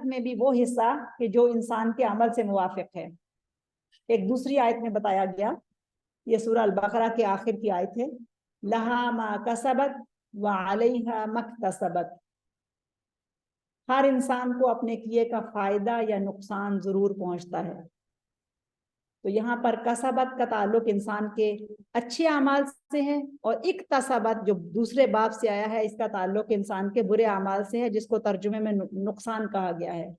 میں بھی وہ حصہ کہ جو انسان کے عمل سے موافق ہے۔ ایک دوسری آیت میں بتایا گیا، یہ سورہ البقرہ کے آخر کی آیت ہے، لہا ما کسبت وعلیہا مکتسبت۔ ہر انسان کو اپنے کیے کا فائدہ یا نقصان ضرور پہنچتا ہے۔ تو یہاں پر کسبت کا تعلق انسان کے اچھے اعمال سے ہے، اور اکتسبت جو دوسرے باب سے آیا ہے اس کا تعلق انسان کے برے اعمال سے ہے، جس کو ترجمے میں نقصان کہا گیا ہے۔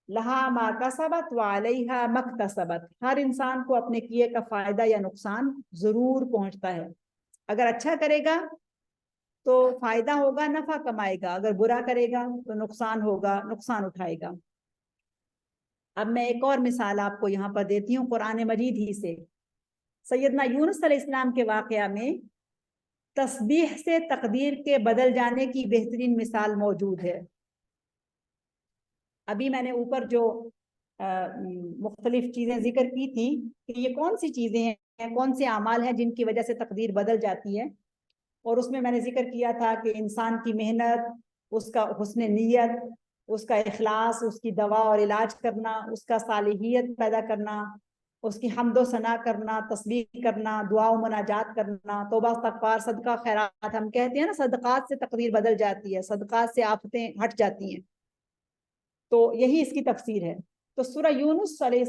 لہا ما کسبت وعلیہا مکتسبت، ہر انسان کو اپنے کیے کا فائدہ یا نقصان ضرور پہنچتا ہے۔ اگر اچھا کرے گا تو فائدہ ہوگا، نفع کمائے گا، اگر برا کرے گا تو نقصان ہوگا، نقصان اٹھائے گا۔ اب میں ایک اور مثال آپ کو یہاں پر دیتی ہوں قرآن مجید ہی سے۔ سیدنا یونس علیہ السلام کے واقعہ میں تسبیح سے تقدیر کے بدل جانے کی بہترین مثال موجود ہے۔ ابھی میں نے اوپر جو مختلف چیزیں ذکر کی تھی کہ یہ کون سی چیزیں ہیں، کون سے اعمال ہیں جن کی وجہ سے تقدیر بدل جاتی ہے، اور اس میں نے ذکر کیا تھا کہ انسان کی محنت، اس کا حسن نیت، اس کا اخلاص، اس کی دوا اور علاج کرنا، اس کا صالحیت پیدا کرنا، اس کی حمد و ثنا کرنا، تسبیح کرنا، دعا و مناجات کرنا، توبہ استغفار، صدقہ خیرات، ہم کہتے ہیں نا صدقات سے تقدیر بدل جاتی ہے، صدقات سے آفتیں ہٹ جاتی ہیں، تو یہی اس کی تفسیر ہے۔ تو سورہ یونس علیہ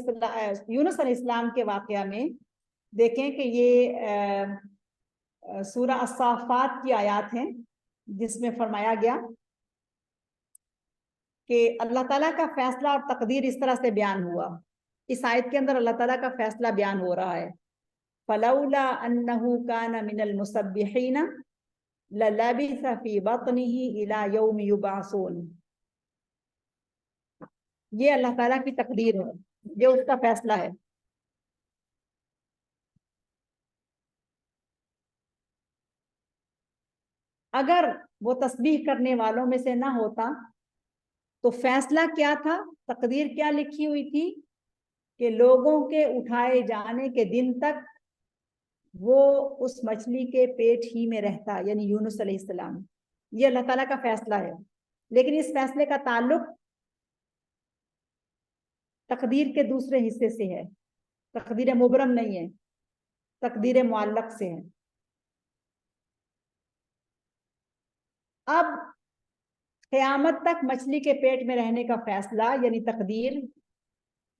السلام کے واقعہ میں دیکھیں کہ یہ سورہ الصافات کی آیات ہیں، جس میں فرمایا گیا کہ اللہ تعالیٰ کا فیصلہ اور تقدیر اس طرح سے بیان ہوا۔ اس آیت کے اندر اللہ تعالیٰ کا فیصلہ بیان ہو رہا ہے، فَلَوْلَا أَنَّهُ كَانَ مِنَ الْمُسَبِّحِينَ لَلَبِثَ فِي بَطْنِهِ إِلَى يَوْمِ يُبْعَثُونَ۔ یہ اللہ تعالیٰ کی تقدیر ہے، یہ اس کا فیصلہ ہے۔ اگر وہ تسبیح کرنے والوں میں سے نہ ہوتا تو فیصلہ کیا تھا، تقدیر کیا لکھی ہوئی تھی کہ لوگوں کے اٹھائے جانے کے دن تک وہ اس مچھلی کے پیٹ ہی میں رہتا، یعنی یونس علیہ السلام۔ یہ اللہ تعالیٰ کا فیصلہ ہے، لیکن اس فیصلے کا تعلق تقدیر کے دوسرے حصے سے ہے، تقدیر مبرم نہیں ہے، تقدیر معلق سے ہے۔ اب قیامت تک مچھلی کے پیٹ میں رہنے کا فیصلہ یعنی تقدیر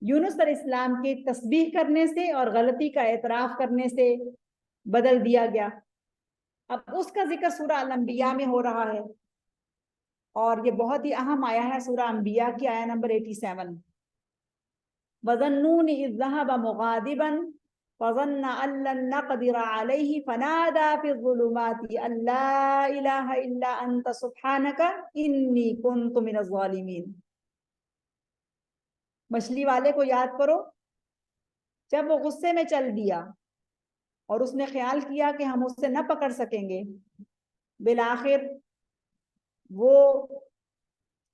یونس علیہ السلام کی تسبیح کرنے سے اور غلطی کا اعتراف کرنے سے بدل دیا گیا۔ اب اس کا ذکر سورہ الانبیاء میں ہو رہا ہے، اور یہ بہت ہی اہم آیا ہے، سورہ انبیاء کی آیت نمبر 87، وَظَنُّونِ إِذْ ذَهَبَ مُغَاضِبًا فَظَنَّ أَن لَّن نَّقْدِرَ عَلَيْهِ فَنَادَىٰ فِي الظُّلُمَاتِ أَن لَّا إِلَٰهَ إِلَّا أَنتَ سُبْحَانَكَ إِنِّي كُنتُ مِنَ الظَّالِمِينَ۔ مچھلی والے کو یاد کرو، جب وہ غصے میں چل دیا اور اس نے خیال کیا کہ ہم اس سے نہ پکڑ سکیں گے، بالآخر وہ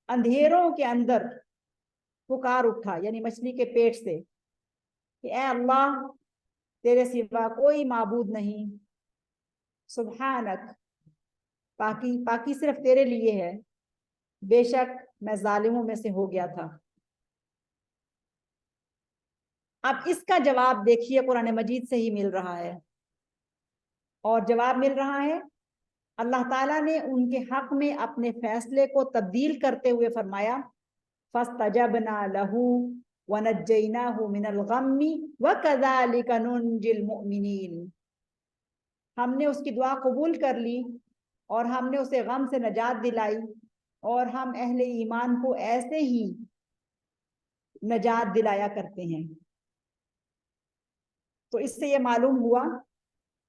اندھیروں کے اندر پکار اٹھا، یعنی مچھلی کے پیٹ سے، کہ اے اللہ تیرے سوا کوئی معبود نہیں، سبحانک، پاکی صرف تیرے لیے ہے، بے شک میں ظالموں میں سے ہو گیا تھا۔ اب اس کا جواب دیکھیے قرآن مجید سے ہی مل رہا ہے، اور جواب مل رہا ہے اللہ تعالیٰ نے ان کے حق میں اپنے فیصلے کو تبدیل کرتے ہوئے فرمایا فَاسْتَجَبْنَا لَهُ وَنَجَّيْنَاهُ مِنَ الْغَمِّ وَكَذَلِكَ نُنْجِي الْمُؤْمِنِينَ، ہم نے اس کی دعا قبول کر لی اور ہم نے اسے غم سے نجات دلائی، اور ہم اہل ایمان کو ایسے ہی نجات دلایا کرتے ہیں۔ تو اس سے یہ معلوم ہوا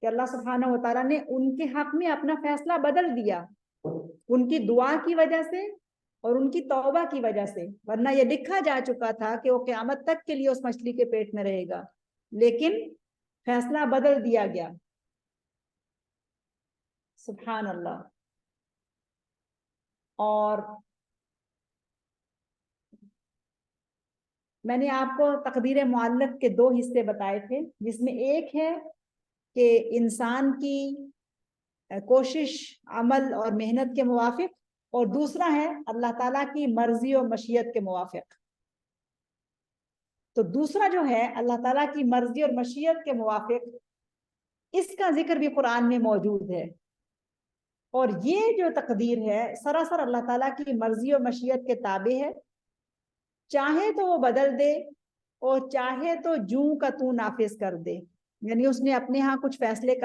کہ اللہ سبحانہ و تعالیٰ نے ان کے حق میں اپنا فیصلہ بدل دیا، ان کی دعا کی وجہ سے اور ان کی توبہ کی وجہ سے، ورنہ یہ لکھا جا چکا تھا کہ وہ قیامت تک کے لیے اس مچھلی کے پیٹ میں رہے گا، لیکن فیصلہ بدل دیا گیا۔ سبحان اللہ۔ اور میں نے آپ کو تقدیر معلق کے دو حصے بتائے تھے، جس میں ایک ہے کہ انسان کی کوشش، عمل اور محنت کے موافق، اور دوسرا ہے اللہ تعالیٰ کی مرضی اور مشیت کے موافق۔ تو دوسرا جو ہے اللہ تعالیٰ کی مرضی اور مشیت کے موافق، اس کا ذکر بھی قرآن میں موجود ہے، اور یہ جو تقدیر ہے سراسر اللہ تعالیٰ کی مرضی اور مشیت کے تابع ہے، چاہے تو وہ بدل دے اور چاہے تو جوں کا تو نافذ کر دے، یعنی اس نے اپنے ہاں کچھ فیصلے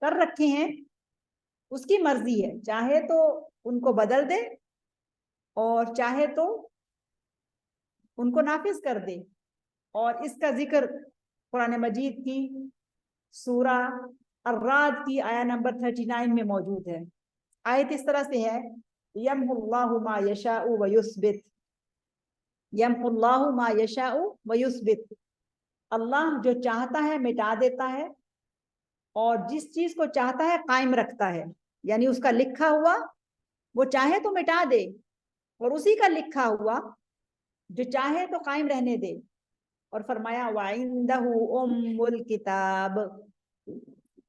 کر رکھے ہیں، اس کی مرضی ہے، چاہے تو ان کو بدل دے اور چاہے تو ان کو نافذ کر دے۔ اور اس کا ذکر قرآن مجید کی سورہ الرعد کی آیہ نمبر 39 میں موجود ہے۔ آیت اس طرح سے ہے یمحو اللہ ما یشاء ویثبت، یمحو اللہ ما یشاء ویثبت، اللہ جو چاہتا ہے مٹا دیتا ہے، اور جس چیز کو چاہتا ہے قائم رکھتا ہے، یعنی اس کا لکھا ہوا وہ چاہے تو مٹا دے، اور اسی کا لکھا ہوا جو چاہے تو قائم رہنے دے۔ اور فرمایا وَعِندَهُ أُمُّ الْكِتَابِ،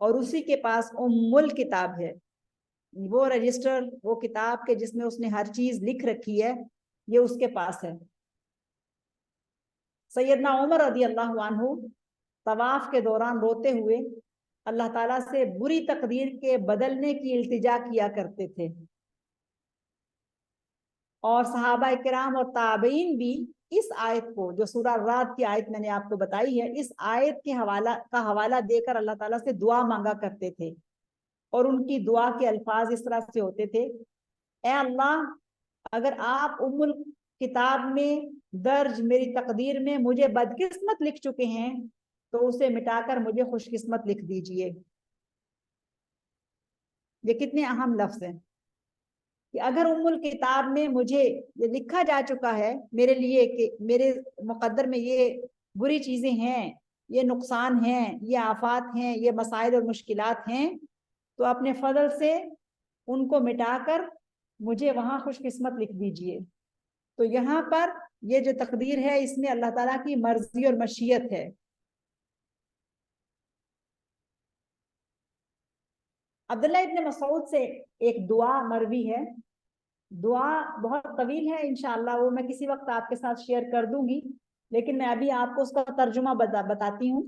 اور اسی کے پاس الکتاب ہے، وہ رجسٹر، وہ کتاب کے جس میں اس نے ہر چیز لکھ رکھی ہے، یہ اس کے پاس ہے۔ سیدنا عمر رضی اللہ عنہ طواف کے دوران روتے ہوئے اللہ تعالیٰ سے بری تقدیر کے بدلنے کی التجا کیا کرتے تھے، اور صحابہ کرام اور تابعین بھی اس آیت کو، جو سورہ الرعد کی آیت میں نے آپ کو بتائی ہے، اس آیت کے حوالہ دے کر اللہ تعالیٰ سے دعا مانگا کرتے تھے، اور ان کی دعا کے الفاظ اس طرح سے ہوتے تھے اے اللہ، اگر آپ الکتاب میں درج میری تقدیر میں مجھے بدقسمت لکھ چکے ہیں تو اسے مٹا کر مجھے خوش قسمت لکھ دیجئے۔ یہ کتنے اہم لفظ ہیں کہ اگر الکتاب میں مجھے یہ لکھا جا چکا ہے میرے لیے کہ میرے مقدر میں یہ بری چیزیں ہیں، یہ نقصان ہیں، یہ آفات ہیں، یہ مسائل اور مشکلات ہیں، تو اپنے فضل سے ان کو مٹا کر مجھے وہاں خوش قسمت لکھ دیجئے۔ تو یہاں پر یہ جو تقدیر ہے اس میں اللہ تعالیٰ کی مرضی اور مشیت ہے۔ عبداللہ ابن مسعود سے ایک دعا مروی ہے، دعا بہت طویل ہے، انشاءاللہ وہ میں کسی وقت آپ کے ساتھ شیئر کر دوں گی، لیکن میں ابھی آپ کو اس کا ترجمہ بتاتی ہوں۔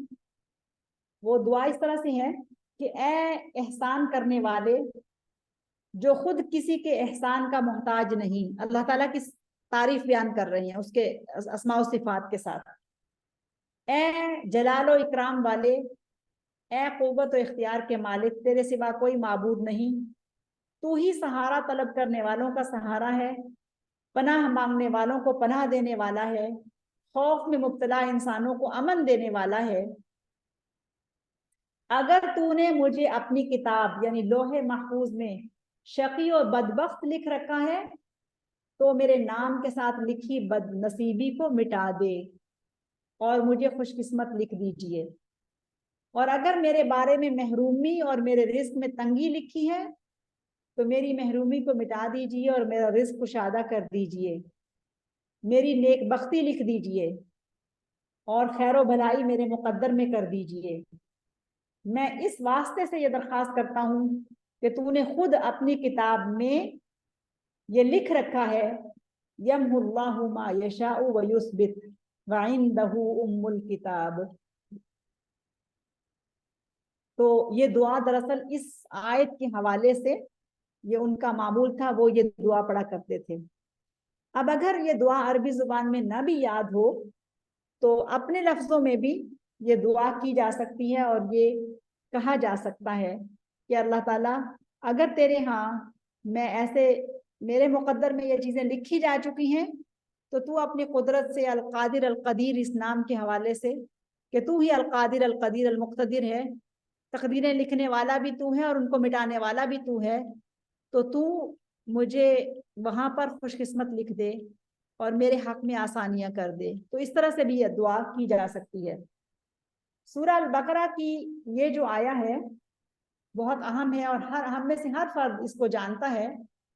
وہ دعا اس طرح سے ہے کہ اے احسان کرنے والے جو خود کسی کے احسان کا محتاج نہیں، اللہ تعالیٰ کی تعریف بیان کر رہے ہیں اس کے اسماء و صفات کے ساتھ، اے جلال و اکرام والے، اے قوت و اختیار کے مالک، تیرے سوا کوئی معبود نہیں، تو ہی سہارا طلب کرنے والوں کا سہارا ہے، پناہ مانگنے والوں کو پناہ دینے والا ہے، خوف میں مبتلا انسانوں کو امن دینے والا ہے۔ اگر تو نے مجھے اپنی کتاب یعنی لوح محفوظ میں شقی و بدبخت لکھ رکھا ہے تو میرے نام کے ساتھ لکھی بد نصیبی کو مٹا دے اور مجھے خوش قسمت لکھ دیجئے، اور اگر میرے بارے میں محرومی اور میرے رزق میں تنگی لکھی ہے تو میری محرومی کو مٹا دیجئے اور میرا رزق کشادہ کر دیجئے، میری نیک بختی لکھ دیجئے اور خیر و بھلائی میرے مقدر میں کر دیجئے۔ میں اس واسطے سے یہ درخواست کرتا ہوں کہ تو نے خود اپنی کتاب میں یہ لکھ رکھا ہے، یمحو اللہ ما یشاء ویثبت وعندہ ام الکتاب۔ تو یہ دعا دراصل اس آیت کے حوالے سے یہ ان کا معمول تھا، وہ یہ دعا پڑھا کرتے تھے۔ اب اگر یہ دعا عربی زبان میں نہ بھی یاد ہو تو اپنے لفظوں میں بھی یہ دعا کی جا سکتی ہے، اور یہ کہا جا سکتا ہے کہ اللہ تعالیٰ اگر تیرے ہاں میں ایسے میرے مقدر میں یہ چیزیں لکھی جا چکی ہیں تو تو اپنی قدرت سے القادر القدیر اس نام کے حوالے سے کہ تو ہی القادر القدیر المقتدر ہے، تقدیریں لکھنے والا بھی تو ہے اور ان کو مٹانے والا بھی تو ہے، تو مجھے وہاں پر خوش قسمت لکھ دے اور میرے حق میں آسانیاں کر دے۔ تو اس طرح سے بھی یہ دعا کی جا سکتی ہے۔ سورہ البقرہ کی یہ جو آیا ہے بہت اہم ہے اور ہم میں سے ہر فرد اس کو جانتا ہے۔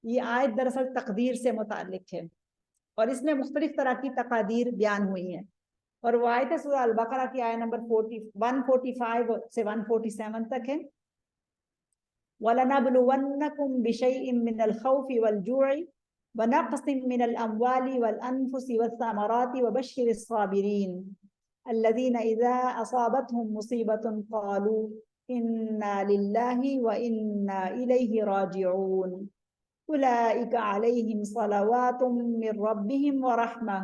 یہ آیت دراصل تقدیر سے متعلق ہے اور اس میں مختلف طرح کی تقادیر بیان ہوئی ہیں، اور وہ آیت سورہ البقرہ کی آیت نمبر 145 سے 147 تک ہے۔ وَلَنَبْلُوَنَّكُمْ بِشَيْءٍ مِّنَ الْخَوْفِ وَالْجُوعِ وَنَقْصٍ مِّنَ الْأَمْوَالِ وَالْأَنفُسِ وَالثَّمَرَاتِ وَبَشِّرِ الصَّابِرِينَ الَّذِينَ إِذَا أَصَابَتْهُمْ مُصِيبَةٌ قَالُوا إِنَّا لِلَّهِ وَإِنَّا إِلَيْهِ رَاجِعُونَ أُولَئِكَ عَلَيْهِمْ صَلَوَاتٌ مِّن رَّبِّهِمْ وَرَحْمَةٌ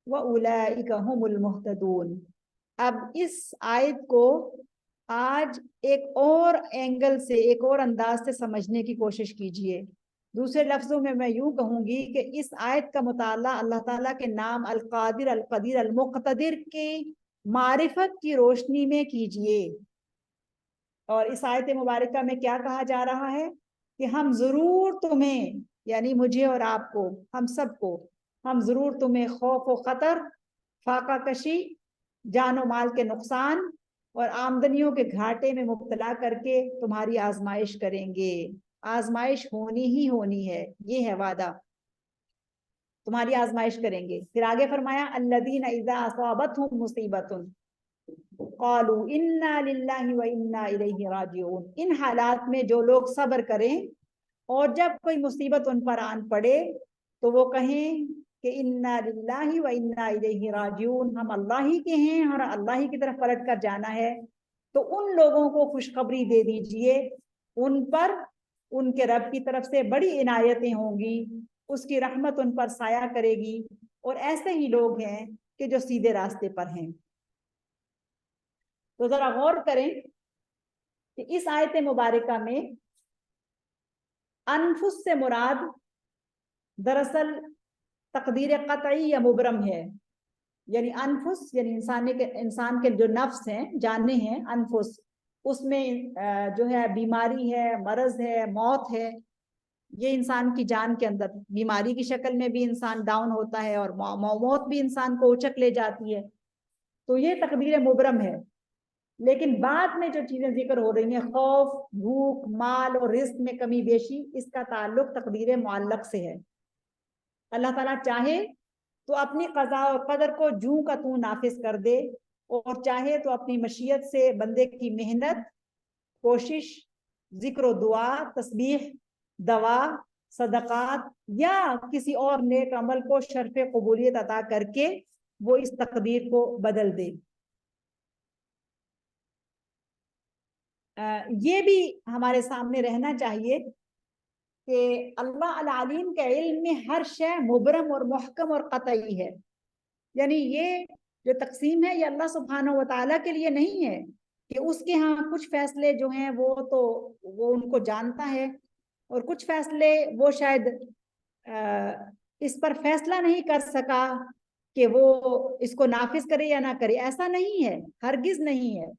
وَأُولَئِكَ هُمُ الْمُهْتَدُونَ۔ اب اس آیت کو آج ایک اور اینگل سے، ایک اور انداز سے سمجھنے کی کوشش کیجئے۔ دوسرے لفظوں میں میں یوں کہوں گی کہ اس آیت کا مطالعہ اللہ تعالیٰ کے نام القادر القدیر المقتدر کی معرفت کی روشنی میں کیجئے۔ اور اس آیت مبارکہ میں کیا کہا جا رہا ہے کہ ہم ضرور تمہیں، یعنی مجھے اور آپ کو، ہم سب کو، ہم ضرور تمہیں خوف و خطر، فاقہ کشی، جان و مال کے نقصان اور آمدنیوں کے گھاٹے میں مبتلا کر کے تمہاری آزمائش کریں گے۔ آزمائش ہونی ہی ہونی ہے، یہ ہے وعدہ، تمہاری آزمائش کریں گے۔ پھر آگے فرمایا الذین اذا اصابتہم مصیبۃ قالوا انا للہ وانا الیہ راجعون۔ ان حالات میں جو لوگ صبر کریں اور جب کوئی مصیبت ان پر آن پڑے تو وہ کہیں کہ انا للہ وانا الیہ راجعون، ہم اللہ ہی کے ہیں اور اللہ ہی کی طرف پلٹ کر جانا ہے۔ تو ان لوگوں کو خوشخبری دے دیجئے، ان پر ان کے رب کی طرف سے بڑی عنایتیں ہوں گی، اس کی رحمت ان پر سایہ کرے گی، اور ایسے ہی لوگ ہیں کہ جو سیدھے راستے پر ہیں۔ تو ذرا غور کریں کہ اس آیت مبارکہ میں انفس سے مراد دراصل تقدیر قطعی یا مبرم ہے۔ یعنی انفس یعنی انسان کے جو نفس ہیں، جانیں ہیں، انفس، اس میں جو ہے بیماری ہے، مرض ہے، موت ہے۔ یہ انسان کی جان کے اندر بیماری کی شکل میں بھی انسان ڈاؤن ہوتا ہے اور موت بھی انسان کو اچک لے جاتی ہے۔ تو یہ تقدیر مبرم ہے۔ لیکن بعد میں جو چیزیں ذکر ہو رہی ہیں، خوف، بھوک، مال اور رزق میں کمی بیشی، اس کا تعلق تقدیر معلق سے ہے۔ اللہ تعالیٰ چاہے تو اپنی قضاء اور قدر کو جوں کا توں نافذ کر دے، اور چاہے تو اپنی مشیت سے بندے کی محنت، کوشش، ذکر و دعا، تسبیح، دوا، صدقات یا کسی اور نیک عمل کو شرف قبولیت عطا کر کے وہ اس تقدیر کو بدل دے۔ یہ بھی ہمارے سامنے رہنا چاہیے کہ اللہ العلیم کے علم میں ہر شے مبرم اور محکم اور قطعی ہے۔ یعنی یہ جو تقسیم ہے یہ اللہ سبحانہ و تعالیٰ کے لیے نہیں ہے کہ اس کے ہاں کچھ فیصلے جو ہیں وہ ان کو جانتا ہے، اور کچھ فیصلے وہ شاید اس پر فیصلہ نہیں کر سکا کہ وہ اس کو نافذ کرے یا نہ کرے۔ ایسا نہیں ہے، ہرگز نہیں ہے،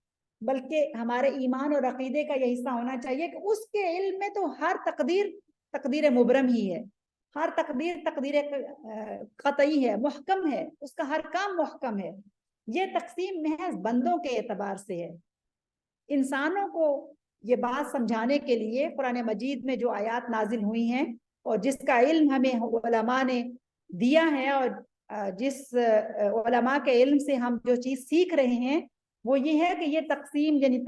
بلکہ ہمارے ایمان اور عقیدے کا یہ حصہ ہونا چاہیے کہ اس کے علم میں تو ہر تقدیر مبرم ہی ہے، ہر تقدیر قطعی ہے، محکم ہے، اس کا ہر کام محکم ہے۔ یہ تقسیم محض بندوں کے اعتبار سے ہے۔ انسانوں کو یہ بات سمجھانے کے لیے قرآن مجید میں جو آیات نازل ہوئی ہیں اور جس کا علم ہمیں علماء نے دیا ہے، اور جس علماء کے علم سے ہم جو چیز سیکھ رہے ہیں وہ یہ ہے کہ یہ تقسیم یعنی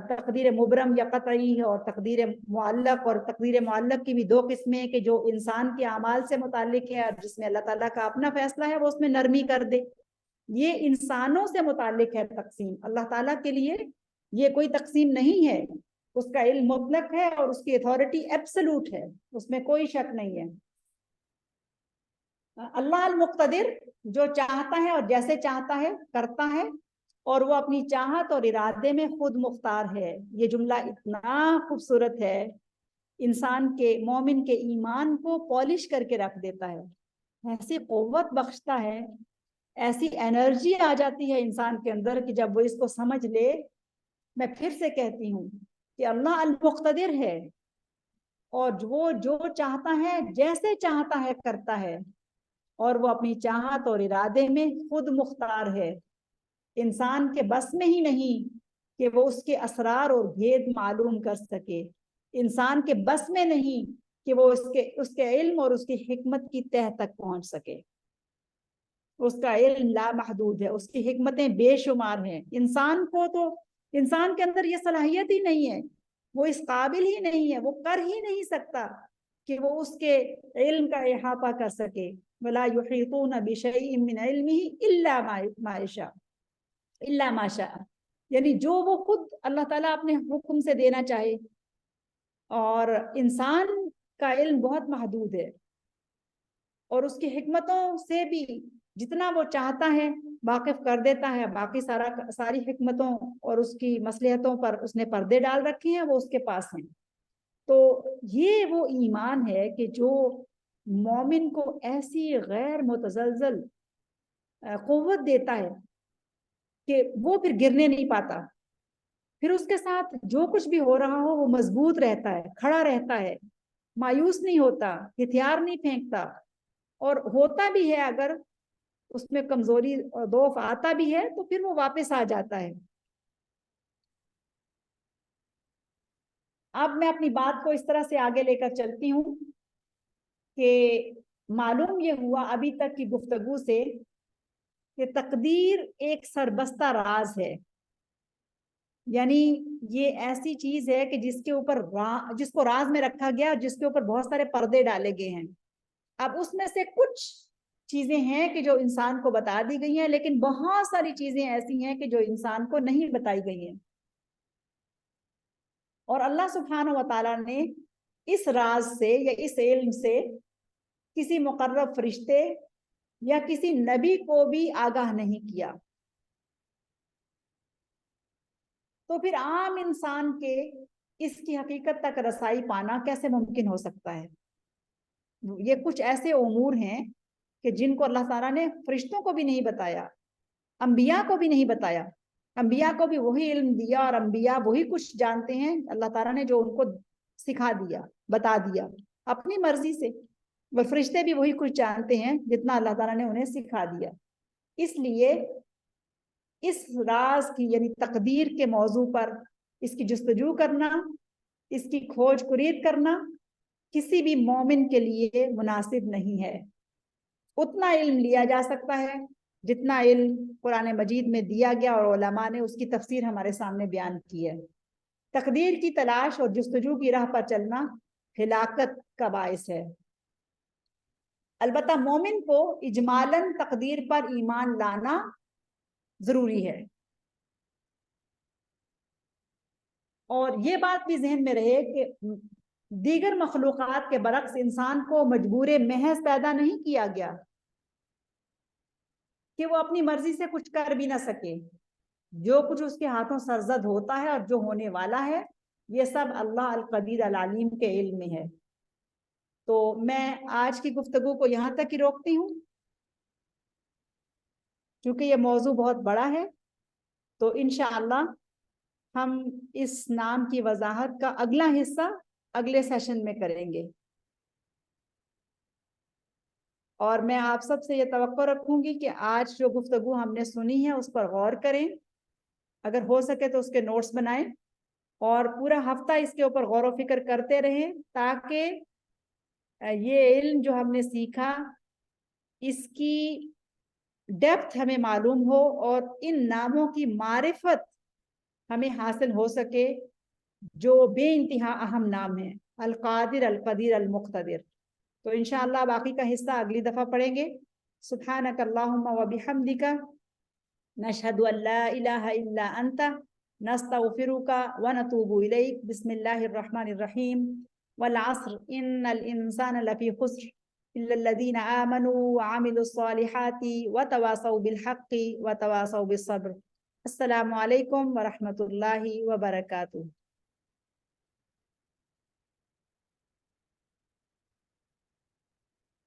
تقدیر مبرم یا قطعی اور تقدیر معلق، اور تقدیر معلق کی بھی دو قسمیں، کہ جو انسان کے اعمال سے متعلق ہے اور جس میں اللہ تعالیٰ کا اپنا فیصلہ ہے وہ اس میں نرمی کر دے۔ یہ انسانوں سے متعلق ہے تقسیم، اللہ تعالیٰ کے لیے یہ کوئی تقسیم نہیں ہے، اس کا علم مطلق ہے اور اس کی اتھارٹی ایبسلوٹ ہے، اس میں کوئی شک نہیں ہے۔ اللہ المقتدر جو چاہتا ہے اور جیسے چاہتا ہے کرتا ہے، اور وہ اپنی چاہت اور ارادے میں خود مختار ہے۔ یہ جملہ اتنا خوبصورت ہے، انسان کے مومن کے ایمان کو پالش کر کے رکھ دیتا ہے، ایسی قوت بخشتا ہے، ایسی انرجی آ جاتی ہے انسان کے اندر کہ جب وہ اس کو سمجھ لے۔ میں پھر سے کہتی ہوں کہ اللہ المقتدر ہے، اور وہ جو چاہتا ہے جیسے چاہتا ہے کرتا ہے، اور وہ اپنی چاہت اور ارادے میں خود مختار ہے۔ انسان کے بس میں ہی نہیں کہ وہ اس کے اسرار اور بھید معلوم کر سکے، انسان کے بس میں نہیں کہ وہ اس کے علم اور اس کی حکمت کی تہ تک پہنچ سکے۔ اس کا علم لامحدود ہے، اس کی حکمتیں بے شمار ہیں۔ انسان کے اندر یہ صلاحیت ہی نہیں ہے، وہ اس قابل ہی نہیں ہے، وہ کر ہی نہیں سکتا کہ وہ اس کے علم کا احاطہ کر سکے۔ وَلَا يُحِيطُونَ بِشَيْءٍ مِّنْ عِلْمِهِ إِلَّا مَا شَاءَ، یعنی جو وہ خود اللہ تعالیٰ اپنے حکم سے دینا چاہے۔ اور انسان کا علم بہت محدود ہے، اور اس کی حکمتوں سے بھی جتنا وہ چاہتا ہے واقف کر دیتا ہے۔ باقی ساری حکمتوں اور اس کی مصلحتوں پر اس نے پردے ڈال رکھے ہیں، وہ اس کے پاس ہیں۔ تو یہ وہ ایمان ہے کہ جو مومن کو ایسی غیر متزلزل قوت دیتا ہے کہ وہ پھر گرنے نہیں پاتا، پھر اس کے ساتھ جو کچھ بھی ہو رہا ہو وہ مضبوط رہتا ہے، کھڑا رہتا ہے، مایوس نہیں ہوتا، ہتھیار نہیں پھینکتا، اور ہوتا بھی ہے اگر اس میں کمزوری اور ضعف آتا بھی ہے تو پھر وہ واپس آ جاتا ہے۔ اب میں اپنی بات کو اس طرح سے آگے لے کر چلتی ہوں کہ معلوم یہ ہوا ابھی تک کی گفتگو سے کہ تقدیر ایک سربستہ راز ہے، یعنی یہ ایسی چیز ہے کہ جس کو راز میں رکھا گیا، جس کے اوپر بہت سارے پردے ڈالے گئے ہیں۔ اب اس میں سے کچھ چیزیں ہیں کہ جو انسان کو بتا دی گئی ہیں، لیکن بہت ساری چیزیں ایسی ہیں کہ جو انسان کو نہیں بتائی گئی ہیں، اور اللہ سبحانہ و تعالیٰ نے اس راز سے یا اس علم سے کسی مقرب فرشتے یا کسی نبی کو بھی آگاہ نہیں کیا۔ تو پھر عام انسان کے اس کی حقیقت تک رسائی پانا کیسے ممکن ہو سکتا ہے؟ یہ کچھ ایسے امور ہیں کہ جن کو اللہ تعالیٰ نے فرشتوں کو بھی نہیں بتایا، انبیاء کو بھی نہیں بتایا۔ انبیاء کو بھی وہی علم دیا، اور انبیاء وہی کچھ جانتے ہیں اللہ تعالیٰ نے جو ان کو سکھا دیا، بتا دیا اپنی مرضی سے، وہ فرشتے بھی وہی کچھ جانتے ہیں جتنا اللہ تعالیٰ نے انہیں سکھا دیا۔ اس لیے اس راز کی یعنی تقدیر کے موضوع پر اس کی جستجو کرنا، اس کی کھوج کرید کرنا کسی بھی مومن کے لیے مناسب نہیں ہے۔ اتنا علم لیا جا سکتا ہے جتنا علم قرآن مجید میں دیا گیا اور علماء نے اس کی تفسیر ہمارے سامنے بیان کی ہے۔ تقدیر کی تلاش اور جستجو کی راہ پر چلنا ہلاکت کا باعث ہے۔ البتہ مومن کو اجمالاً تقدیر پر ایمان لانا ضروری ہے، اور یہ بات بھی ذہن میں رہے کہ دیگر مخلوقات کے برعکس انسان کو مجبور محض پیدا نہیں کیا گیا کہ وہ اپنی مرضی سے کچھ کر بھی نہ سکے۔ جو کچھ اس کے ہاتھوں سرزد ہوتا ہے اور جو ہونے والا ہے، یہ سب اللہ القدیر العلیم کے علم میں ہے۔ تو میں آج کی گفتگو کو یہاں تک ہی روکتی ہوں، کیونکہ یہ موضوع بہت بڑا ہے، تو انشاءاللہ ہم اس نام کی وضاحت کا اگلا حصہ اگلے سیشن میں کریں گے۔ اور میں آپ سب سے یہ توقع رکھوں گی کہ آج جو گفتگو ہم نے سنی ہے اس پر غور کریں، اگر ہو سکے تو اس کے نوٹس بنائیں، اور پورا ہفتہ اس کے اوپر غور و فکر کرتے رہیں تاکہ یہ علم جو ہم نے سیکھا اس کی ڈیپتھ ہمیں معلوم ہو اور ان ناموں کی معرفت ہمیں حاصل ہو سکے جو بے انتہا اہم نام ہیں، القادر، القدیر، المقتدر۔ تو انشاءاللہ باقی کا حصہ اگلی دفعہ پڑھیں گے۔ سبحانک اللہم و بحمدک، نشہد ان لا الہ الا انت، نستغفرک و نتوب الیک۔ بسم اللہ الرحمن الرحیم۔ والعصر ان الانسان لفی خسر الا الذین آمنوا وعملوا الصالحات وتواصوا بالحق وتواصوا بالصبر۔ السلام علیکم ورحمۃ اللہ وبرکاتہ۔